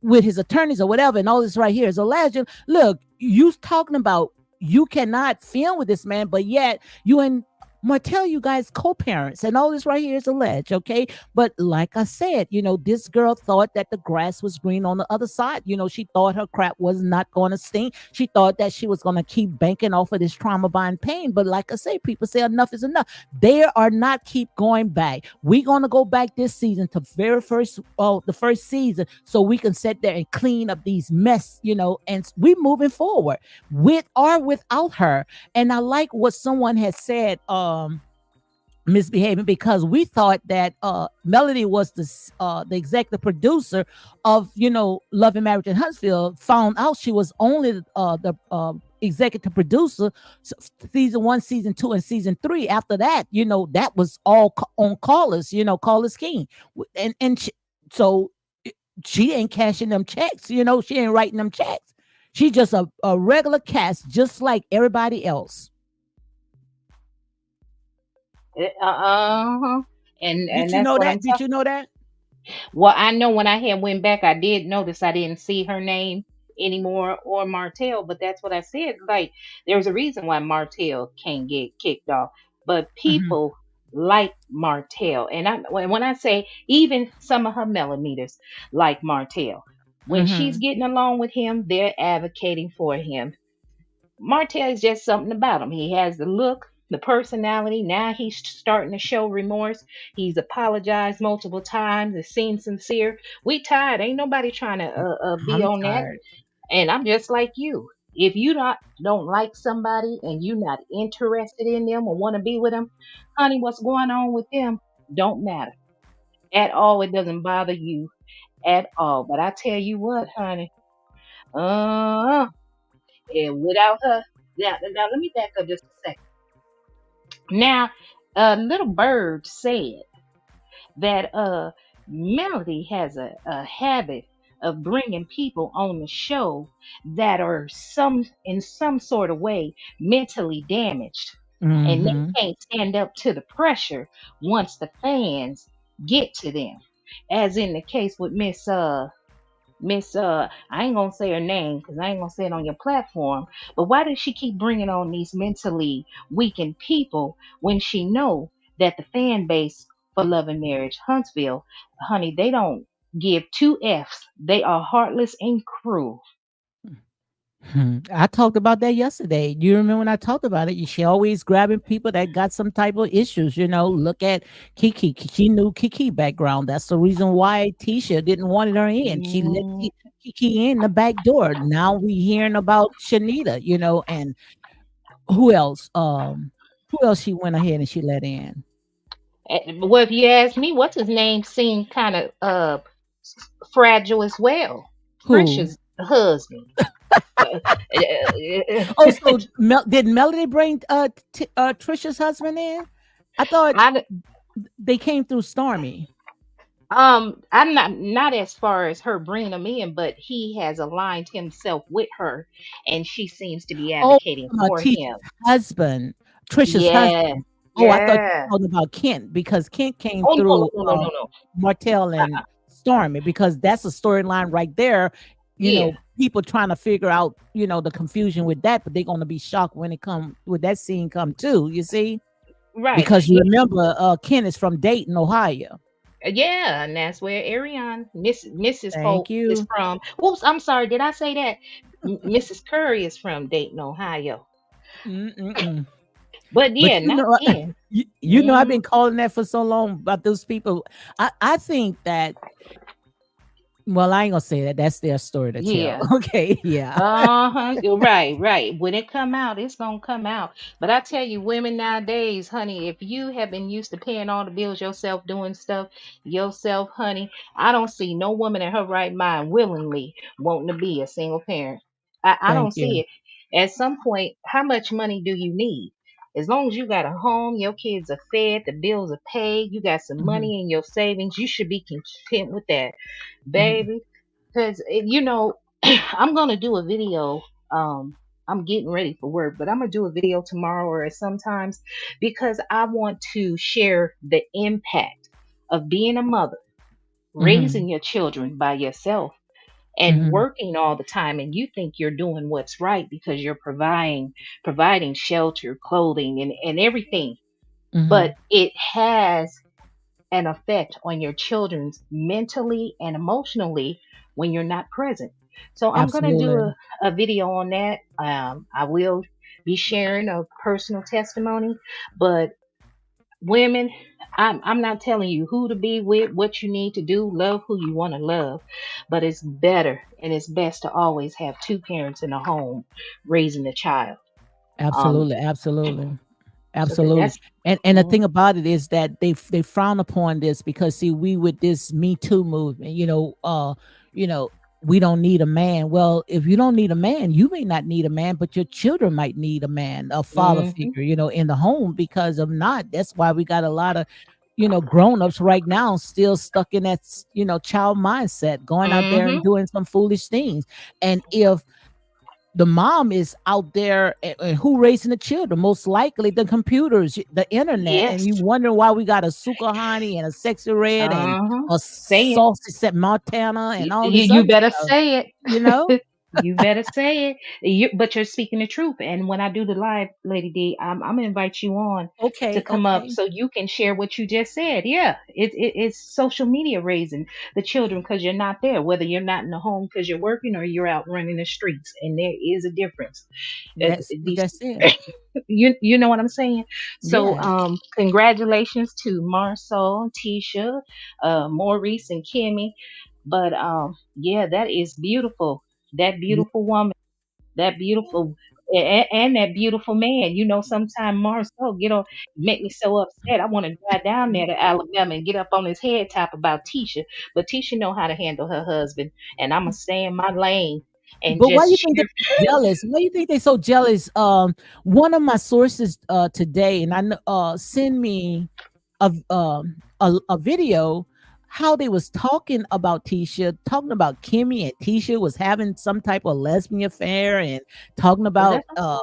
with his attorneys or whatever, and all this right here is alleged. Look, you talking about you cannot film with this man, but yet you and Martell, you guys co-parents, and all this right here is alleged, okay? But like I said, this girl thought that the grass was green on the other side. She thought her crap was not going to stink. She thought that she was going to keep banking off of this trauma bond pain. But like I say, people say enough is enough. They are not keep going back. We're going to go back this season to the first season, so we can sit there and clean up these mess, and we moving forward with or without her. And I like what someone had said, Misbehaving, because we thought that Melody was the executive producer of Love and Marriage in Huntsville. Found out she was only the executive producer, season 1, season 2, and season 3. After that, that was all on callers, callers king, and so she ain't cashing them checks. She ain't writing them checks. She just a regular cast, just like everybody else. Uh-huh. And Did you that's know what that? I'm Did talking. you know that? Well, I know when I had went back, I did notice I didn't see her name anymore or Martell, but that's what I said. Like, there's a reason why Martell can't get kicked off, but Mhm, people like Martell, and when I say even some of her millimeters like Martell, when she's mhm. getting along with him, they're advocating for him. Martell is just something about him. He has the look, the personality. Now he's starting to show remorse. He's apologized multiple times. It seems sincere. We tired. Ain't nobody trying to be I'm on that. tired. And I'm just like you. If you don't like somebody and you're not interested in them or want to be with them, honey, what's going on with them don't matter at all. It doesn't bother you at all. But I tell you what, honey, uh, and without her, now let me back up just a second. Now, Little Bird said that Melody has a habit of bringing people on the show that are in some sort of way mentally damaged, and they Mhm. can't stand up to the pressure once the fans get to them, as in the case with I ain't gonna say her name because I ain't gonna say it on your platform. But why does she keep bringing on these mentally weakened people when she know that the fan base for Love and Marriage Huntsville, honey, they don't give two F's. They are heartless and cruel. I talked about that yesterday. You remember when I talked about it? She always grabbing people that got some type of issues. Look at Kiki. She knew Kiki background. That's the reason why Tisha didn't want her in. She let Mm, Kiki in the back door. Now we hearing about Shanita. And who else? Who else she went ahead and she let in? well, if you ask me, what's his name seemed kind of fragile as well. Who? Trisha's husband. Uh, Oh, so did Melody bring Trisha's husband in? I thought I they came through Stormy. I'm not as far as her bringing him in, but he has aligned himself with her, and she seems to be Oh, advocating for Tisha's him. husband, Trisha's Yeah, husband. Oh, I thought you yeah. were talking about Kent because Kent came Oh no, through no, no, no, no. Martell and Stormy because that's a storyline right there. Yeah, People trying to figure out, the confusion with that, but they're gonna be shocked when it come with that scene come too. You see, right. because you Yeah, remember Kent is from Dayton, Ohio. yeah, and that's where Ariane, Mrs. Thank Holt is you. from. Oops, I'm sorry. Did I say that? Mrs. Curry is from Dayton, Ohio. Mm-mm-mm. But But yeah, not Ken. I've Mm, been calling that for so long about those people. I think that, well, I ain't gonna say that. That's their story to tell. yeah. Okay, yeah. Uh-huh. You're right, right. When it come out, it's gonna come out. But I tell you, women nowadays, honey, if you have been used to paying all the bills yourself, doing stuff yourself, honey, I don't see no woman in her right mind willingly wanting to be a single parent. I Thank don't see you. it. At some point, how much money do you need? As long as you got a home, your kids are fed, the bills are paid, you got some Hmm. money in your savings, you should be content with that, Hmm. baby. Because, I'm going to do a video. Um, I'm getting ready for work, but I'm going to do a video tomorrow or sometimes because I want to share the impact of being a mother, Hmm. raising your children by yourself and Hmm. working all the time, and you think you're doing what's right because you're providing shelter, clothing, and everything, but Hmm. it has an effect on your children's mentally and emotionally when you're not present. So I'm going to do Absolutely. a video on that. I will be sharing a personal testimony, but women, I'm not telling you who to be with, what you need to do, love who you want to love, but it's better and it's best to always have two parents in the home raising a child. Um, Absolutely. Absolutely. so Absolutely. that's And the mm, thing about it is that they frown upon this because see, we with this Me Too movement, you know, we don't need a man. Well, if you don't need a man, you may not need a man, but your children might need a man, a father mhm, figure, in the home because of not. That's why we got a lot of, grown-ups right now still stuck in that, child mindset, going out there and mhm, doing some foolish things. And if the mom is out there and who raising the children, most likely the computers, the internet, and yes, you wonder why we got a Suka Honey and a Sexy Red and uh-huh. a Say it. Saucy Set Montana and all this You other better stuff, say you know it. You better say it. But you're speaking the truth. And when I do the live, Lady D, I'm gonna invite you on to okay, come up okay. so you can share what you just said. Yeah, it's social media raising the children because you're not there. Whether you're not in the home because you're working or you're out running the streets, and there is a difference. These That's it. you know what I'm saying? So Yeah. congratulations to Marsau, Tisha, Maurice and Kimmy. But yeah, that is beautiful. That Yeah. beautiful woman, that beautiful and that beautiful man. Sometime Marcel get on make me so upset. I want to drive down there to Alabama and get up on his head top about Tisha. But Tisha know how to handle her husband, and I'ma stay in my lane and But why just you think cheer. they're jealous? Why you think they're so jealous? One of my sources today, and send me a video how they was talking about Tisha, talking about Kimmy and Tisha was having some type of lesbian affair, and talking Well, about that's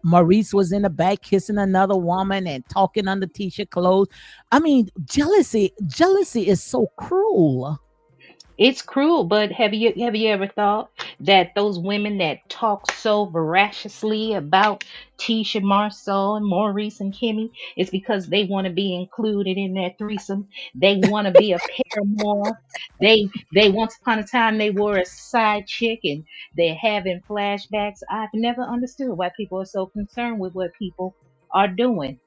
Maurice was in the back kissing another woman and talking under Tisha clothes. I mean, jealousy is so cruel. It's cruel, but have you ever thought that those women that talk so voraciously about Tisha Marceau and Maurice and Kimmy is because they want to be included in that threesome. They want to be a paramour. They once upon a time they were a side chick and they're having flashbacks. I've never understood why people are so concerned with what people are doing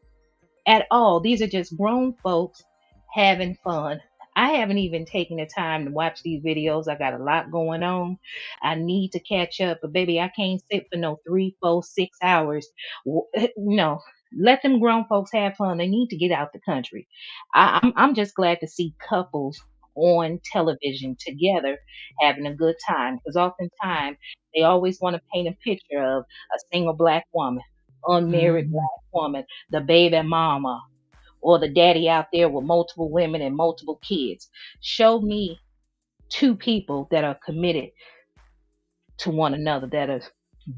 at all. These are just grown folks having fun. I haven't even taken the time to watch these videos. I got a lot going on. I need to catch up, but baby, I can't sit for no 3, 4, 6 hours. No, let them grown folks have fun. They need to get out the country. I'm just glad to see couples on television together having a good time because oftentimes they always want to paint a picture of a single black woman, unmarried Mhm. black woman, the baby mama, or the daddy out there with multiple women and multiple kids. Show me two people that are committed to one another, that are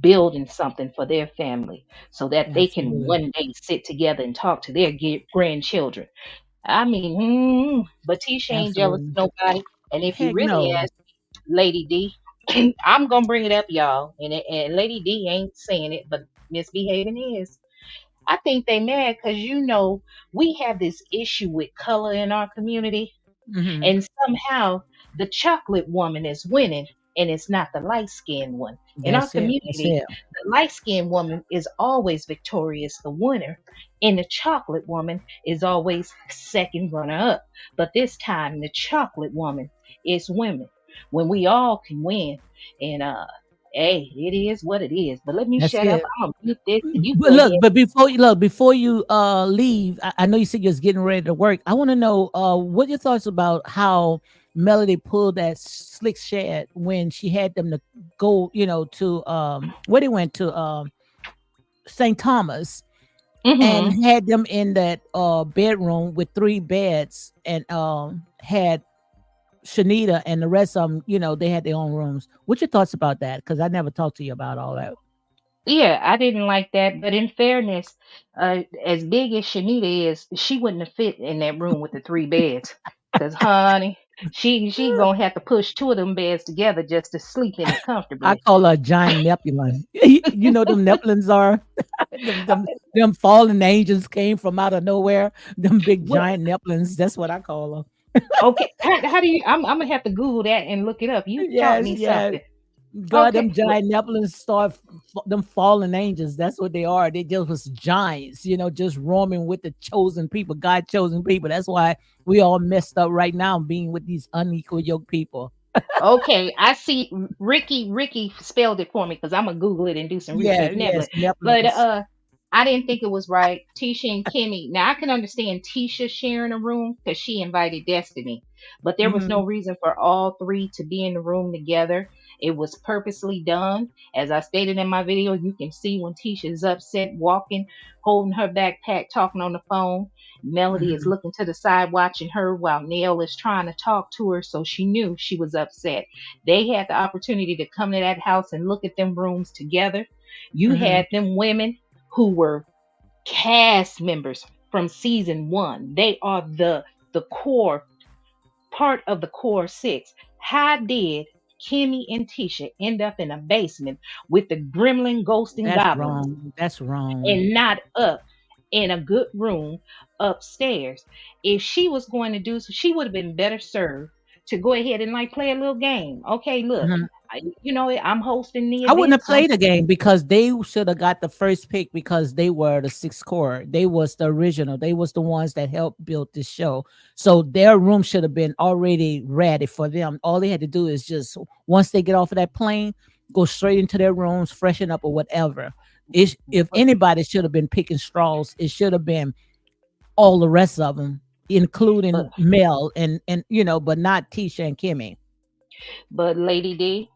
building something for their family so that they can Absolutely. one day sit together and talk to their grandchildren. I mean, but Tisha ain't jealous Absolutely. of nobody. And if you Heck really no. ask Lady D, I'm gonna bring it up, y'all. And Lady D ain't saying it, but Misbehaving is. I think they mad because we have this issue with color in our community, Hmm. and somehow the chocolate woman is winning, and it's not the light skinned one. In our That's it. That's community, it. the light skinned woman is always victorious, the winner, and the chocolate woman is always second runner up. But this time, the chocolate woman is women when we all can win. And hey, it is what it is. But let me That's shut up. it. I'm gonna mute this, and you But go look, ahead. but before you leave, I know you said you're getting ready to work. I want to know what your thoughts about how Melody pulled that slick shed when she had them to go, to where they went to St. Thomas, and Mm-hmm. had them in that bedroom with three beds, and had Shanita and the rest of them, they had their own rooms. What's your thoughts about that? Because I never talked to you about all that. Yeah, I didn't like that. But in fairness, as big as Shanita is, she wouldn't have fit in that room with the three beds. Cause honey, she gonna have to push two of them beds together just to sleep in it I comfortably. call her a giant Nephilim. You know them Nephilims are them fallen angels came from out of nowhere. Them big What? giant Nephilims. That's what I call them. Okay, how do you? I'm gonna have to Google that and look it up. You taught Yes, me yes. something. God, Okay, them giant Nephilims them fallen angels. That's what they are. They just was giants, just roaming with the chosen people, God chosen people. That's why we all messed up right now, being with these unequal yoke people. okay, I see. Ricky spelled it for me because I'm gonna Google it and do some Yeah, research. Never, yes, but Nephilims. I didn't think it was right. Tisha and Kimmy. Now I can understand Tisha sharing a room because she invited Destiny, but there was Hmm. no reason for all three to be in the room together. It was purposely done. As I stated in my video, you can see when Tisha is upset, walking, holding her backpack, talking on the phone. Melody is Hmm. looking to the side, watching her while Neil is trying to talk to her, so she knew she was upset. They had the opportunity to come to that house and look at them rooms together. You Hmm. had them women who were cast members from season one. They are the core part of the core six. How did Kimmy and Tisha end up in a basement with the gremlin ghost and That's goblins wrong. That's wrong. and not up in a good room upstairs? If she was going to do so, she would have been better served to go ahead and like play a little game. Okay, look, Mhm. I'm hosting the I wouldn't event, have so I'm played the game because they should have got the first pick because they were the sixth core. They was the original. They was the ones that helped build this show. So their room should have been already ready for them. All they had to do is just once they get off of that plane, go straight into their rooms, freshen up or whatever. If but, anybody should have been picking straws, it should have been all the rest of them, but including Mel and but not Tisha and Kimmy. but Lady D,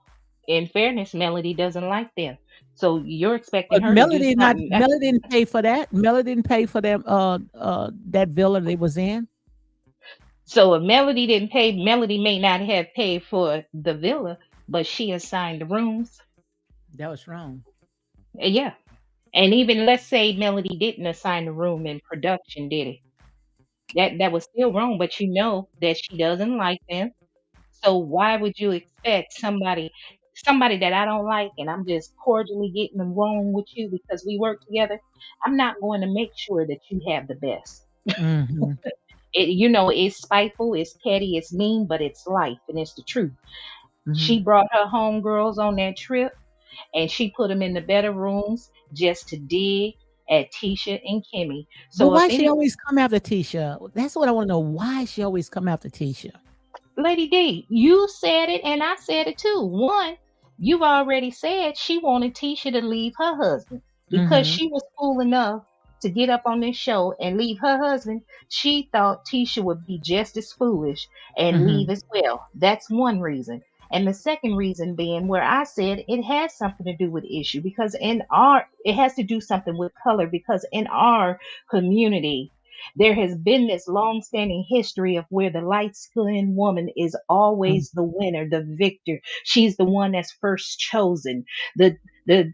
in fairness, Melody doesn't like them. So you're expecting But her to do something. Melody didn't pay for that. Melody didn't pay for them that villa they was in. So if Melody didn't pay, Melody may not have paid for the villa, but she assigned the rooms. That was wrong. Yeah. And even let's say Melody didn't assign the room and production did it. That was still wrong, but you know that she doesn't like them. So why would you expect somebody that I don't like and I'm just cordially getting along with you because we work together? I'm not going to make sure that you have the best. Mhm. It's spiteful, it's petty, it's mean, but it's life and it's the truth. Mhm. She brought her homegirls on that trip and she put them in the better rooms just to dig at Tisha and Kimmy. But So if why she any always come after Tisha? That's what I want to know. Why she always come after Tisha? Lady D, you said it and I said it too. One, you've already said she wanted Tisha to leave her husband because Mhm. she was fool enough to get up on this show and leave her husband. She thought Tisha would be just as foolish and leave Mhm. as well. That's one reason. And the second reason being where I said it has something to do with issue because it has to do something with color because in our community there has been this long-standing history of where the light-skinned woman is Mhm. always the winner, the victor. She's the one that's first chosen. The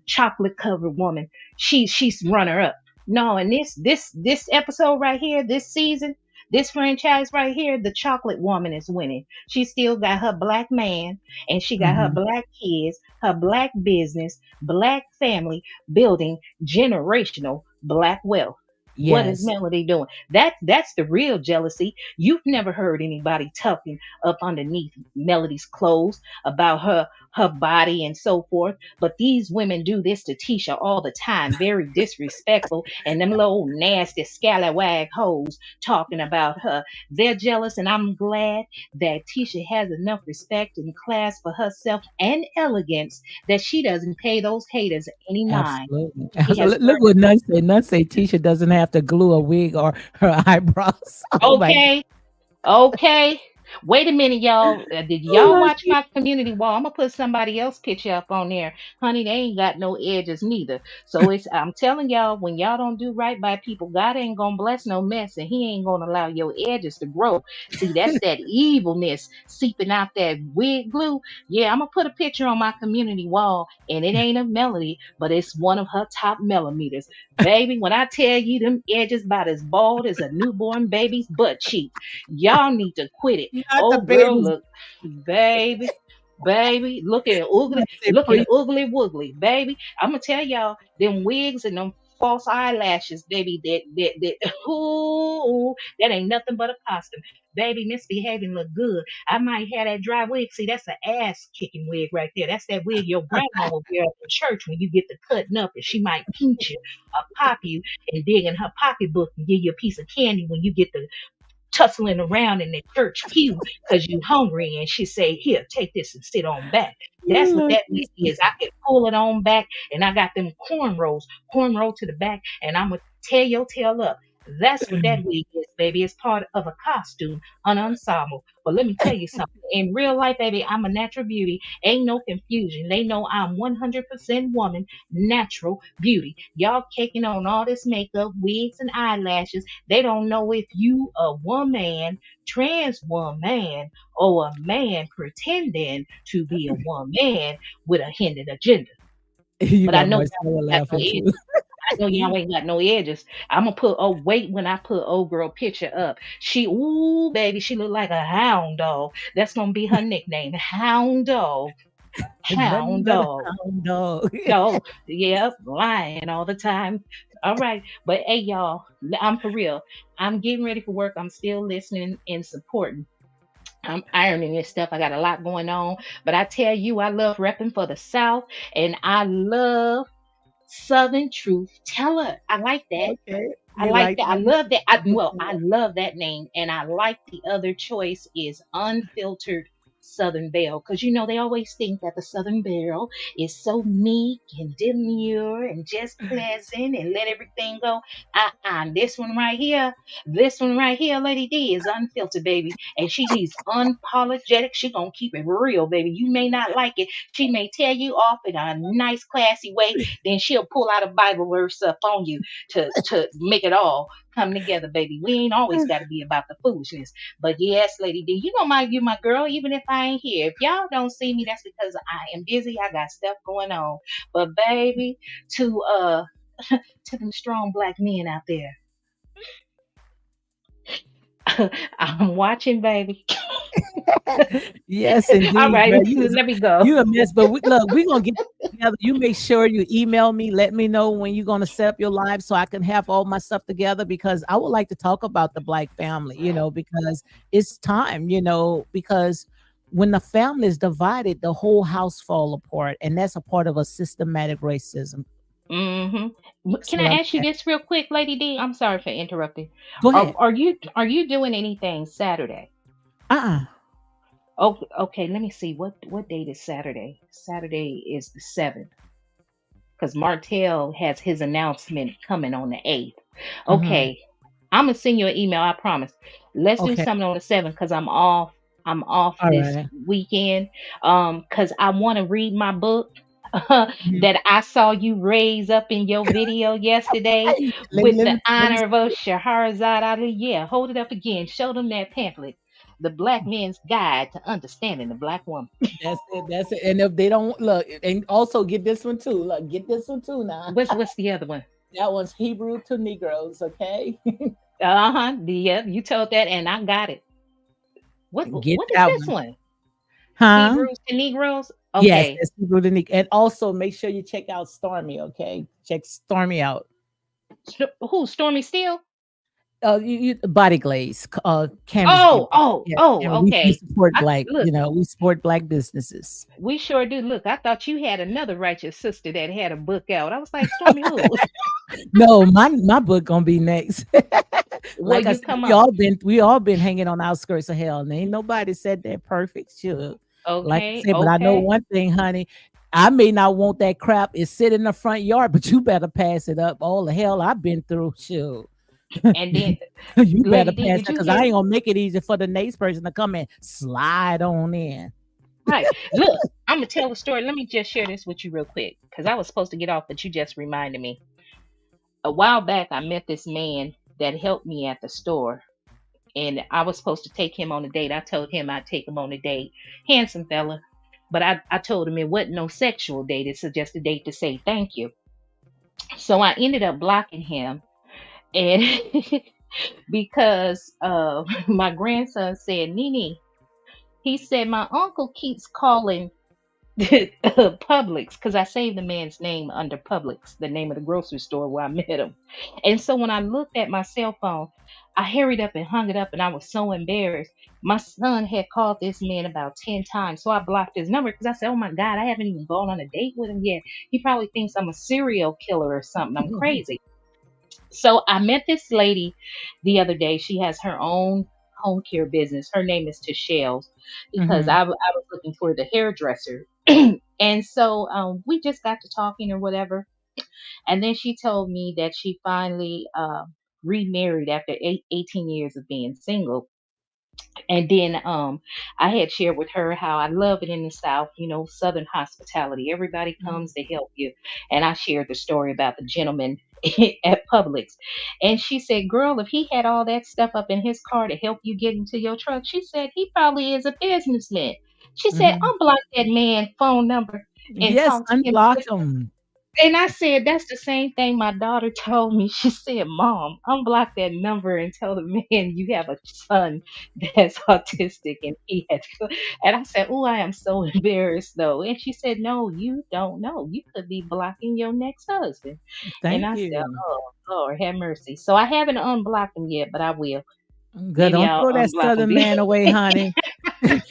chocolate-covered woman. She's runner-up. No, and this episode right here, this season, this franchise right here, the chocolate woman is winning. She still got her black man, and she got her Mhm. black kids, her black business, black family, building generational black wealth. What is Yes. Melody doing? That's the real jealousy. You've never heard anybody talking up underneath Melody's clothes about her body and so forth. But these women do this to Tisha all the time, very disrespectful, and them little nasty scallywag hoes talking about her. They're jealous, and I'm glad that Tisha has enough respect and class for herself and elegance that she doesn't pay those haters any mind. Absolutely. She has Absolutely. Look learned. what Nun said. Nun say Tisha doesn't have to glue a wig or her eyebrows. Oh my God. Okay, okay. Wait a minute, y'all. Did Oh y'all my watch my community wall? I'm gonna put somebody else picture up on there. Honey, they ain't got no edges neither. So it's I'm telling y'all, when y'all don't do right by people, God ain't gonna bless no mess and He ain't gonna allow your edges to grow. See, that's that evilness seeping out that wig glue. Yeah, I'm gonna put a picture on my community wall, and it ain't a melody, but it's one of her top millimeters. Baby, when I tell you them edges about as bald as a newborn baby's butt cheeks, y'all need to quit it. not the Oh girl, babies. look, baby, baby, I say looking pre oogly woogly, baby. I'm gonna tell y'all, them wigs and them false eyelashes, baby, that ooh, that ain't nothing but a costume. Baby, misbehaving look good. I might have that dry wig. See, that's an ass kicking wig right there. That's that wig your grandma will wear up in church when you get the cutting up, and she might pinch you or pop you and dig in her pocketbook and give you a piece of candy when you get the tussling around in the church pew because you hungry and she say, here, take this and sit on back. That's what Look, that wig is. I can pull it on back and I got them cornrow to the back, and I'm gonna tear your tail up. That's what that wig is, baby. It's part of a costume, an ensemble. But let me tell you something. In real life, baby, I'm a natural beauty. Ain't no confusion. They know I'm 100% woman, natural beauty. Y'all taking on all this makeup, wigs, and eyelashes. They don't know if you a woman, trans woman, or a man pretending to be a woman with a hidden agenda. you But I got know Marcella y'all ain't got no laughing too. edges. I know y'all ain't got no edges. I'm gonna put oh wait when I put old girl picture up. She ooh baby, she look like a hound dog. That's gonna be her nickname. Hound dog. Nothing Hound but a dog. hound dog. Dog. Yep, lying all the time. All right. But hey y'all, I'm for real. I'm getting ready for work. I'm still listening and supporting. I'm ironing this stuff. I got a lot going on. But I tell you, I love repping for the South, and I love Southern Truth Teller. I like that. Okay, I you like like that. I that? love that. I love that name, and I like the other choice is unfiltered Southern Belle, because you know they always think that the Southern Belle is so meek and demure and just pleasant and let everything go. This one right here, Lady D is unfiltered, baby, and she's unapologetic. She gonna keep it real, baby. You may not like it. She may tell you off in a nice, classy way. Then she'll pull out a Bible verse up on you to make it all come together, baby. We ain't always got to be about the foolishness. But yes, Lady D, you know you my girl, even if I ain't here. If y'all don't see me, that's because I am busy. I got stuff going on. But baby, to to them strong black men out there, I'm watching, baby. Yes, All indeed, right, girl. let me go. You a mess, but we're gonna get together. You make sure you email me, let me know when you're gonna set up your live so I can have all my stuff together because I would like to talk about the black family, because it's time, because when the family is divided, the whole house fall apart, and that's a part of a systematic racism. That's Can what I I'm ask you at. this real quick, Lady D? I'm sorry for interrupting. Go Are, ahead. are you doing anything Saturday? Uh-uh. Oh, okay. Let me see. What date is Saturday? Saturday is the 7th, because Martell has his announcement coming on the 8th. Mhm. Okay, I'm gonna send you an email. I promise. Let's do Okay. something on the 7th because I'm off. I'm off All this right. weekend. Because I want to read my book. Mhm. That I saw you raise up in your video yesterday Hey, let, with let the me let me honor of Shahrazad Ali. Yeah, hold it up again. Show them that pamphlet, The Black Man's Guide to Understanding the Black Woman. That's it. That's it. And if they don't look, and also get this one too. Look, get this one too now. What's the other one? That one's Hebrew to Negroes. Okay, Uh-huh. Yeah, you told that and I got it. get What is that this one, one? huh? Hebrews to Negroes? Yes, Okay. that's Hebrew to Negro. And also make sure you check out Stormy. Okay, check Stormy out. Who? Stormy Steele? Body glaze, canvas. Yeah, Oh, and we okay. support I black. look, We support black businesses. we sure do. Look, I thought you had another righteous sister that had a book out. I was like, Stormy who? No, my book gonna be next. Well, Like I you said, come we on. all been we all been hanging on the outskirts of hell, and ain't nobody said that perfect. Sure, like I Okay, said, but I know okay. one thing, honey. I may not want that crap. It sit in the front yard, but you better pass it up. All the hell I've been through, sure. And then You better Lady D, pass did that you because hear? I ain't gonna make it easy for the next person to come and slide on in. Right. Look, I'm gonna tell a story. Let me just share this with you real quick because I was supposed to get off, but you just reminded me. A while back, I met this man that helped me at the store, and I was supposed to take him on a date. I told him I'd take him on a date. Handsome fella. But I told him it wasn't no sexual date. It's just a date to say thank you. So I ended up blocking him. And because my grandson said, Nene, he said, my uncle keeps calling Publix because I saved the man's name under Publix, the name of the grocery store where I met him. And so when I looked at my cell phone, I hurried up and hung it up, and I was so embarrassed. My son had called this man about 10 times, so I blocked his number because I said, oh my God, I haven't even gone on a date with him yet. He probably thinks I'm a serial killer or something. I'm crazy. So I met this lady the other day. She has her own home care business. Her name is Tisha because Hmm. I was looking for the hairdresser. And so we just got to talking or whatever. And then she told me that she finally remarried after 18 years of being single. And then I had shared with her how I love it in the South, Southern hospitality. Everybody comes to help you. And I shared the story about the gentleman at Publix. And she said, girl, if he had all that stuff up in his car to help you get into your truck, she said, he probably is a businessman. She said, Hmm. unblock that man phone number and Yes, talk to him. unblock them. And I said, that's the same thing my daughter told me. She said, Mom, unblock that number and tell the man you have a son that's autistic and he had to. And I said, oh, I am so embarrassed though. And she said, no, you don't know. You could be blocking your next husband. And Thank I said, you. oh, Lord, have mercy. So I haven't unblocked him yet, but I will. Good. Maybe Don't I'll throw that unblock him. southern man away, honey.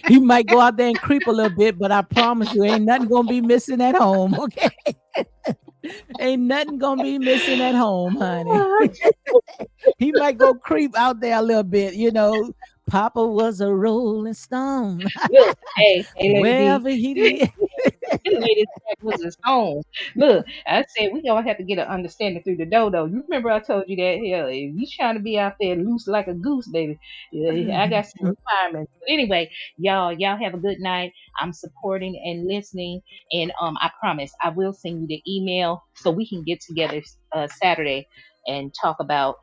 He might go out there and creep a little bit, but I promise you, ain't nothing gonna be missing at home. Okay, ain't nothing gonna be missing at home, honey. He might go creep out there a little bit, Papa was a rolling stone. Look, hey, Lady D. Wherever he lived. Ladies, that was his home. Look, I said we gonna have to get an understanding through the dodo. You remember I told you that? Hell, if you trying to be out there loose like a goose, baby, yeah, I got some requirements. But anyway, y'all have a good night. I'm supporting and listening, and I promise I will send you the email so we can get together Saturday and talk about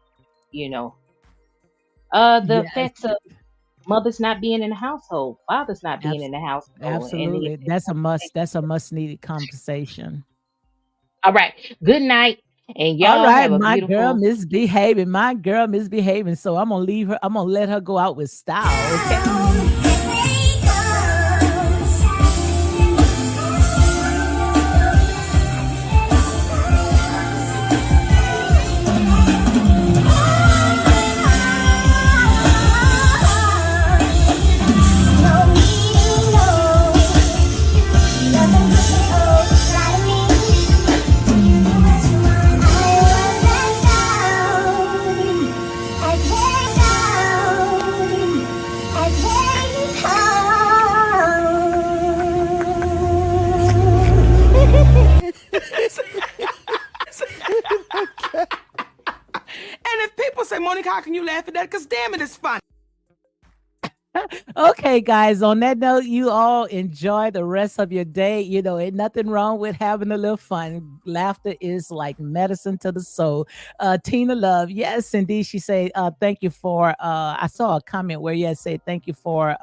you know the Yes, effects of mothers not being in the household, fathers not being abs- in the household, and the absolutely. effects That's a on must. That's a relationships. must needed conversation. All right. Good night. And All y'all right, have a my girl beautiful. misbehaving. My girl misbehaving. So I'm gonna leave her. I'm gonna let her go out with style. Okay. And if people say, Monica, how can you laugh at that? Because damn it, it's funny. Okay, guys, on that note, you all enjoy the rest of your day. Ain't nothing wrong with having a little fun. Laughter is like medicine to the soul. Tina Love, yes, indeed. She said, thank you for I saw a comment where you had said thank you for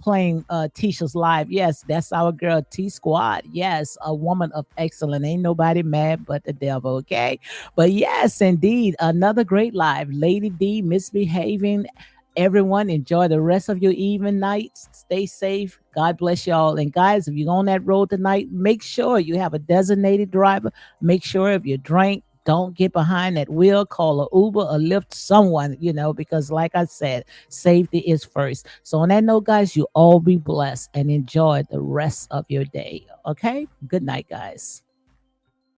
playing Tisha's live. Yes, that's our girl T Squad. Yes, a woman of excellence. Ain't nobody mad but the devil, okay? But yes, indeed, another great live. Lady D misbehaving. Everyone, enjoy the rest of your evening nights. Stay safe. God bless y'all. And guys, if you're on that road tonight, make sure you have a designated driver. Make sure if you drink, don't get behind that wheel. Call a Uber or Lyft someone, because like I said, safety is first. So on that note, guys, you all be blessed and enjoy the rest of your day. Okay? Good night, guys.